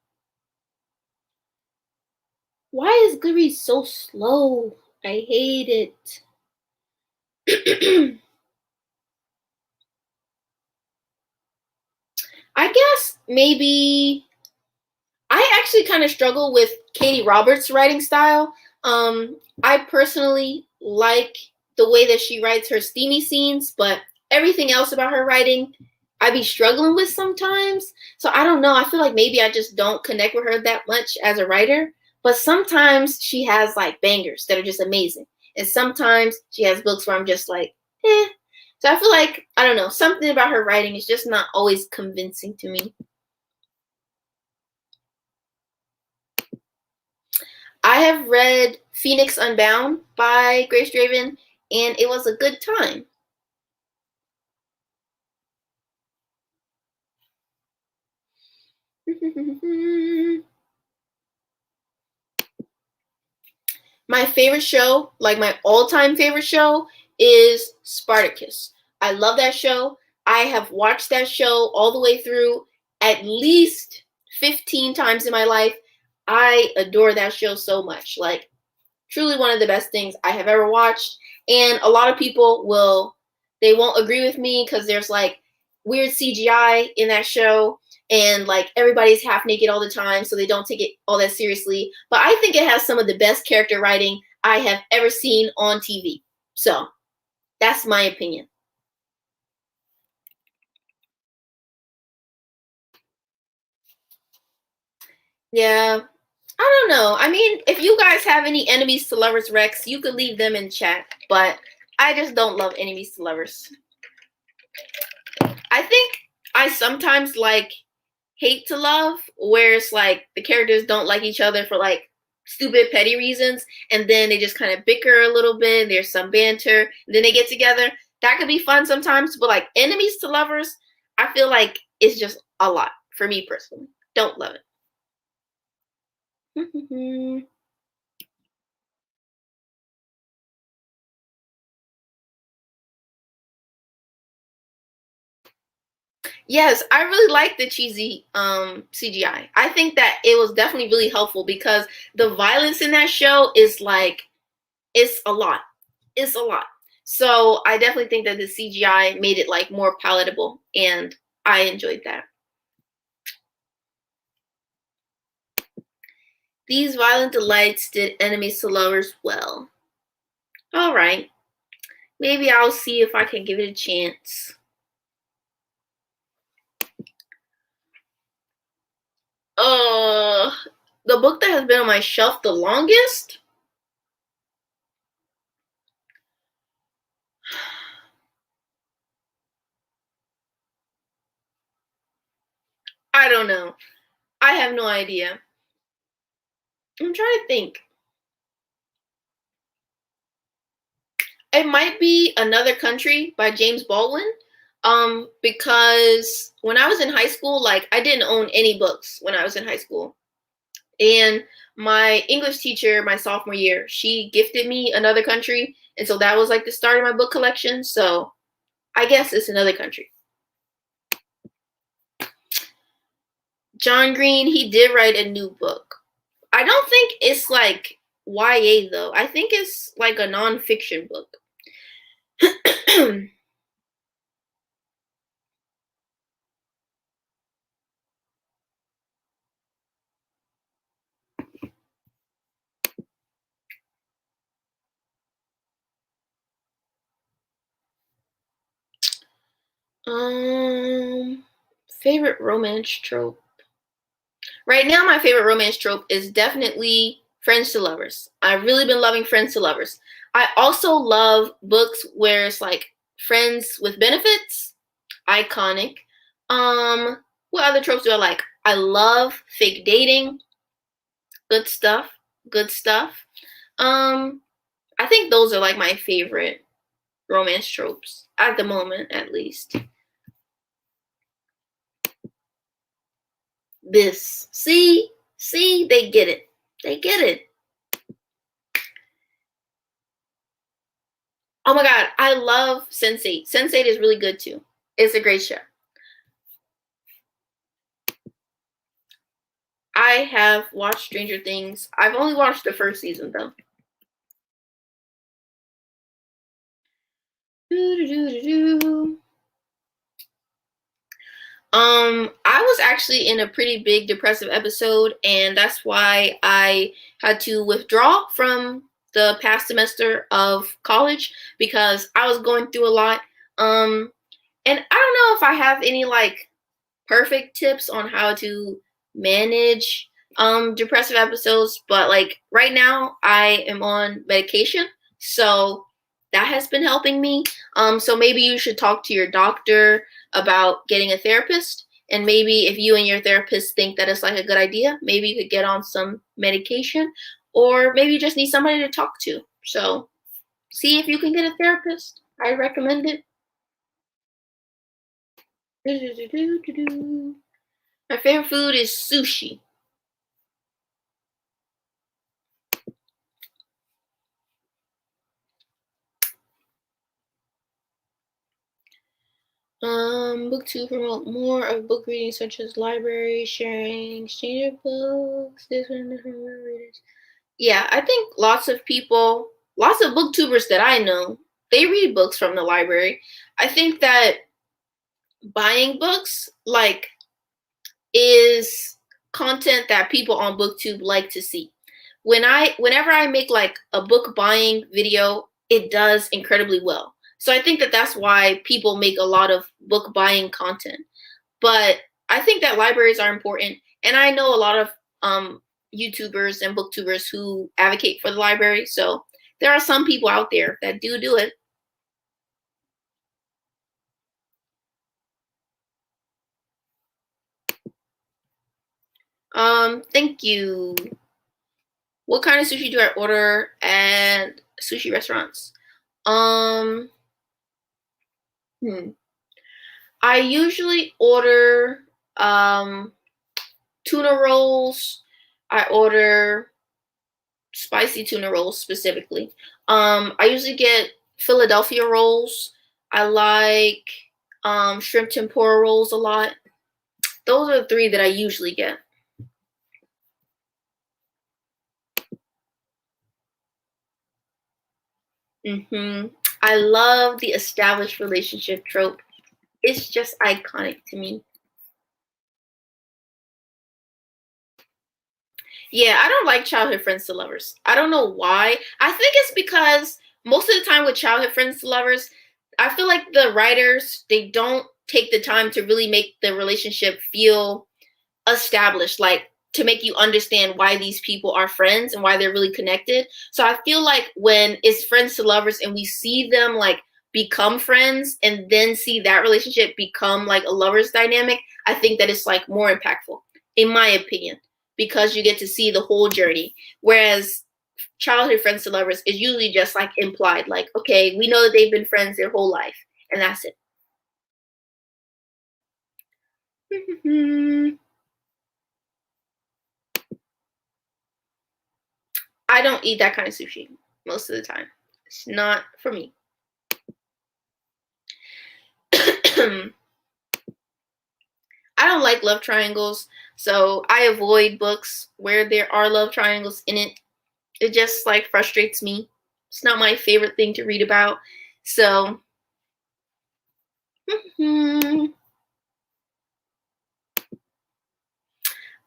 Why is Goodreads so slow? I hate it. I guess maybe I actually kind of struggle with Katie Roberts' writing style. I personally like the way that she writes her steamy scenes, but everything else about her writing, I be struggling with sometimes. So I don't know. I feel like maybe I just don't connect with her that much as a writer. But sometimes she has like bangers that are just amazing, and sometimes she has books where I'm just like, eh. So I feel like I don't know. Something about her writing is just not always convincing to me. I have read Phoenix Unbound by Grace Draven, and it was a good time. My favorite show, like my all-time favorite show, is Spartacus. I love that show. I have watched that show all the way through at least 15 times in my life. I adore that show so much. Like, truly one of the best things I have ever watched. And a lot of people they won't agree with me because there's like weird CGI in that show, and like everybody's half naked all the time, so they don't take it all that seriously. But I think it has some of the best character writing I have ever seen on TV. So that's my opinion. Yeah, I don't know. I mean, if you guys have any enemies to lovers Rex, you could leave them in chat. But I just don't love enemies to lovers. I think I sometimes like hate to love, where it's like the characters don't like each other for like stupid petty reasons, and then they just kind of bicker a little bit. There's some banter, and then they get together. That could be fun sometimes, but like enemies to lovers, I feel like it's just a lot for me personally. Don't love it. Yes, I really like the cheesy CGI. I think that it was definitely really helpful because the violence in that show is like it's a lot. It's a lot. So I definitely think that the CGI made it like more palatable, and I enjoyed that. These violent delights did enemies to lovers well. All right. Maybe I'll see if I can give it a chance. Uh, the book that has been on my shelf the longest? I don't know. I have no idea. I'm trying to think. It might be Another Country by James Baldwin. Because when I was in high school, like I didn't own any books when I was in high school. And my English teacher, my sophomore year, she gifted me Another Country. And so that was like the start of my book collection. So I guess it's Another Country. John Green, he did write a new book. I don't think it's like YA though. I think it's like a nonfiction book. um, Favorite romance trope. Right now, my favorite romance trope is definitely friends to lovers. I've really been loving friends to lovers. I also love books where it's like friends with benefits. Iconic. What other tropes do I like? I love fake dating. Good stuff. Good stuff. Um, I think those are like my favorite romance tropes at the moment, at least. This. See, they get it. They get it. Oh my god, I love Sense8. Sense8 is really good too. It's a great show. I have watched Stranger Things. I've only watched the first season though. Doo-doo-doo-doo-doo. I was actually in a pretty big depressive episode, and that's why I had to withdraw from the past semester of college because I was going through a lot. And I don't know if I have any like perfect tips on how to manage depressive episodes, but like right now I am on medication, so that has been helping me. So maybe you should talk to your doctor about getting a therapist, and maybe if you and your therapist think that it's like a good idea, maybe you could get on some medication, or maybe you just need somebody to talk to. So see if you can get a therapist. I recommend it. My favorite food is sushi. Booktube promote more of book reading, such as library sharing, exchange of books, this one, different readers. Yeah, I think lots of people, lots of booktubers that I know, they read books from the library. I think that buying books, like, is content that people on booktube like to see. Whenever I make like a book buying video, it does incredibly well. So I think that that's why people make a lot of book buying content. But I think that libraries are important, and I know a lot of YouTubers and booktubers who advocate for the library. So there are some people out there that do it. Thank you. What kind of sushi do I order at sushi restaurants? Um, hmm. I usually order tuna rolls. I order spicy tuna rolls specifically. I usually get Philadelphia rolls. I like shrimp tempura rolls a lot. Those are the 3 that I usually get. I love the established relationship trope. It's just iconic to me. Yeah, I don't like childhood friends to lovers. I don't know why. I think it's because most of the time with childhood friends to lovers, I feel like the writers, they don't take the time to really make the relationship feel established, like to make you understand why these people are friends and why they're really connected. So I feel like when it's friends to lovers and we see them like become friends and then see that relationship become like a lovers dynamic, I think that it's like more impactful, in my opinion, because you get to see the whole journey. Whereas childhood friends to lovers is usually just like implied, like, okay, we know that they've been friends their whole life, and that's it. I don't eat that kind of sushi most of the time. It's not for me. I don't like love triangles, so I avoid books where there are love triangles in it. It just like frustrates me. It's not my favorite thing to read about. So I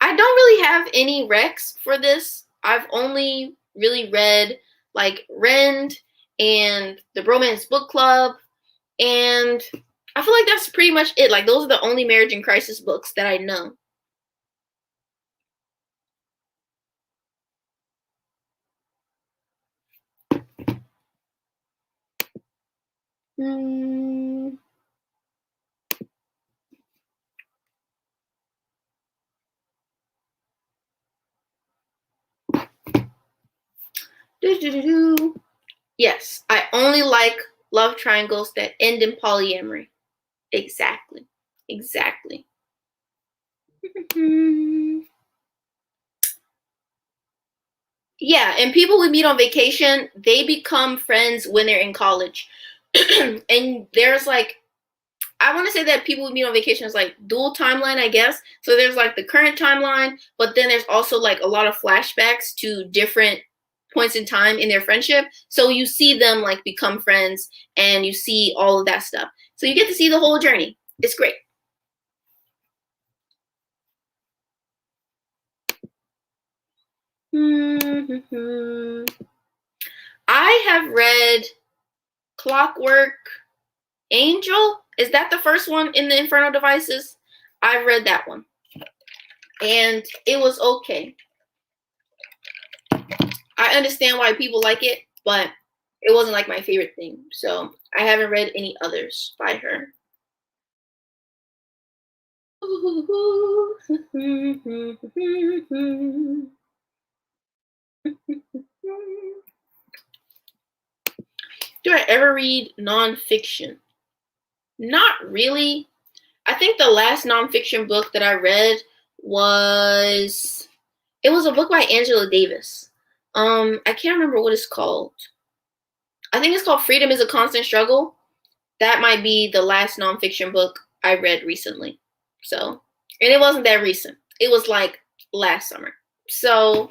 don't really have any recs for this. I've only really read like Rend and the Romance Book Club, and I feel like that's pretty much it. Like those are the only marriage and crisis books that I know. Hmm. Yes, I only like love triangles that end in polyamory. Exactly. Exactly. Yeah, and people we meet on vacation, they become friends when they're in college. And there's like, I want to say that people we meet on vacation is like dual timeline, I guess. So there's like the current timeline, but then there's also like a lot of flashbacks to different points in time in their friendship. So you see them like become friends and you see all of that stuff. So you get to see the whole journey. It's great. I have read Clockwork Angel. Is that the first one in the Infernal Devices? I've read that one. And it was okay. I understand why people like it, but it wasn't like my favorite thing. So I haven't read any others by her. Do I ever read nonfiction? Not really. I think the last nonfiction book that I read was it was a book by Angela Davis. I can't remember what it's called. I think it's called Freedom is a Constant Struggle. That might be the last nonfiction book I read recently. So, and it wasn't that recent. It was like last summer. So,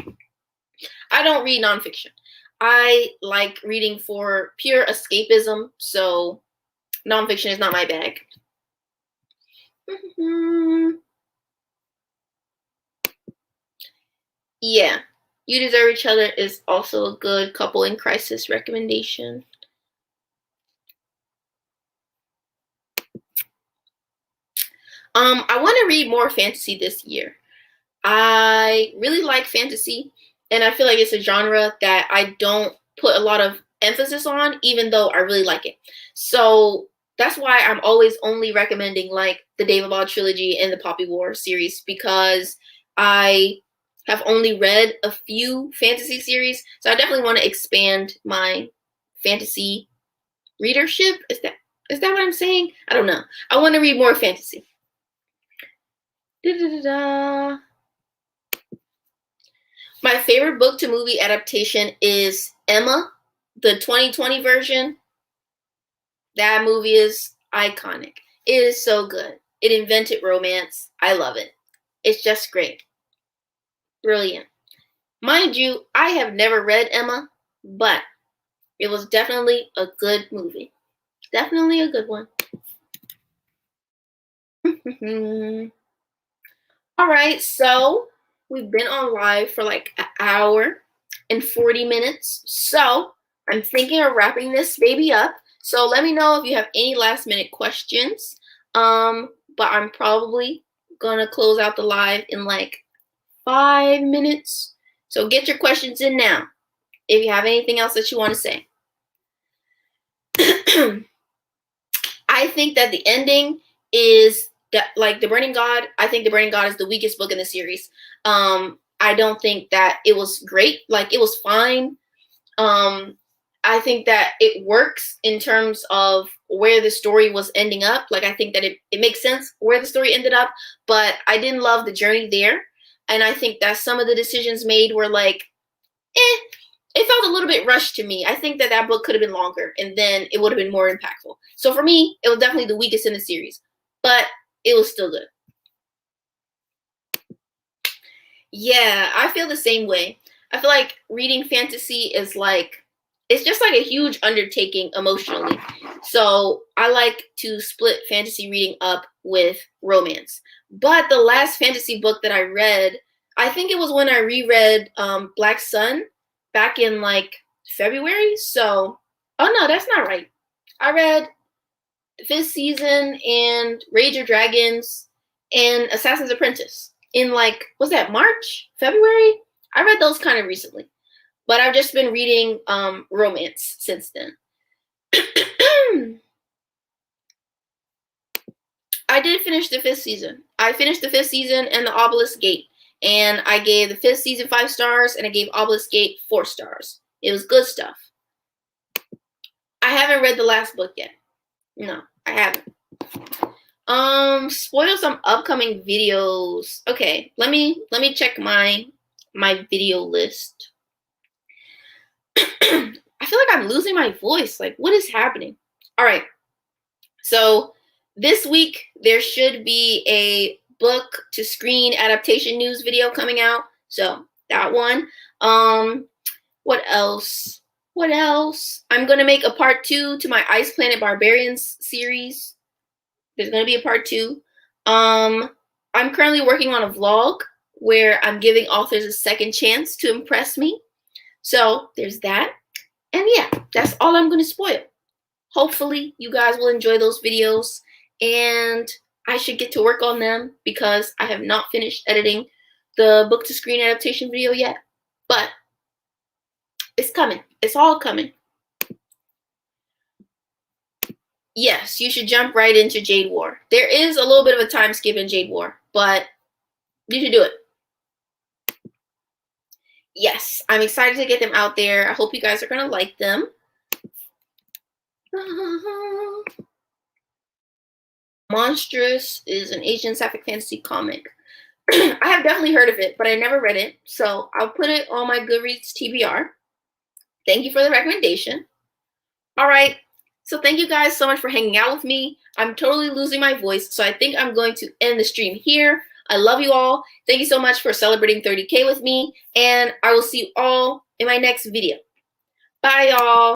I don't read nonfiction. I like reading for pure escapism. So, nonfiction is not my bag. Yeah. You Deserve Each Other is also a good couple in crisis recommendation. I want to read more fantasy this year. I really like fantasy, and I feel like it's a genre that I don't put a lot of emphasis on, even though I really like it. So that's why I'm always only recommending like the David Law trilogy and the Poppy War series, because I have only read a few fantasy series. So I definitely want to expand my fantasy readership. Is that what I'm saying? I don't know. I want to read more fantasy. Da-da-da-da. My favorite book to movie adaptation is Emma, the 2020 version. That movie is iconic. It is so good. It invented romance. I love it. It's just great. Brilliant. Mind you, I have never read Emma, but it was definitely a good movie. Definitely a good one. All right, so we've been on live for like an hour and 40 minutes. So I'm thinking of wrapping this baby up. So let me know if you have any last minute questions. But I'm probably gonna close out the live in like 5 minutes. So get your questions in now if you have anything else that you want to say. I think that the ending is that, like, The Burning God. I think The Burning God is the weakest book in the series. I don't think that it was great. Like, it was fine. I think that it works in terms of where the story was ending up. Like, I think that it makes sense where the story ended up, but I didn't love the journey there. And I think that some of the decisions made were like, it felt a little bit rushed to me. I think that that book could have been longer, and then it would have been more impactful. So for me, it was definitely the weakest in the series, but it was still good. Yeah, I feel the same way. I feel like reading fantasy is like, it's just like a huge undertaking emotionally. So I like to split fantasy reading up with romance. But the last fantasy book that I read, I think it was when I reread Black Sun back in like February. So, oh no, that's not right. I read the 5th season and Rage of Dragons and Assassin's Apprentice in like, was that March, February? I read those kind of recently, but I've just been reading romance since then. I did finish the 5th season. I finished the 5th season and the Obelisk Gate, and I gave the 5th season 5 stars, and I gave Obelisk Gate 4 stars. It was good stuff. I haven't read the last book yet. No, I haven't. Spoil some upcoming videos. Okay, let me check my video list. I feel like I'm losing my voice. Like, what is happening? All right. So this week there should be a book to screen adaptation news video coming out. So that one. What else? What else? I'm gonna make a part 2 to my Ice Planet Barbarians series. There's gonna be a part 2. I'm currently working on a vlog where I'm giving authors a second chance to impress me. So there's that. And yeah, that's all I'm gonna spoil. Hopefully you guys will enjoy those videos, and I should get to work on them because I have not finished editing the book to screen adaptation video yet. But it's coming. It's all coming. Yes, you should jump right into Jade War. There is a little bit of a time skip in Jade War, but you should do it. Yes, I'm excited to get them out there. I hope you guys are going to like them. Monstrous is an Asian Sapphic fantasy comic. I have definitely heard of it, but I never read it, so I'll put it on my Goodreads TBR. Thank you for the recommendation. All right, so thank you guys so much for hanging out with me. I'm totally losing my voice, so I think I'm going to end the stream here. I love you all. Thank you so much for celebrating 30K with me, and I will see you all in my next video. Bye, y'all.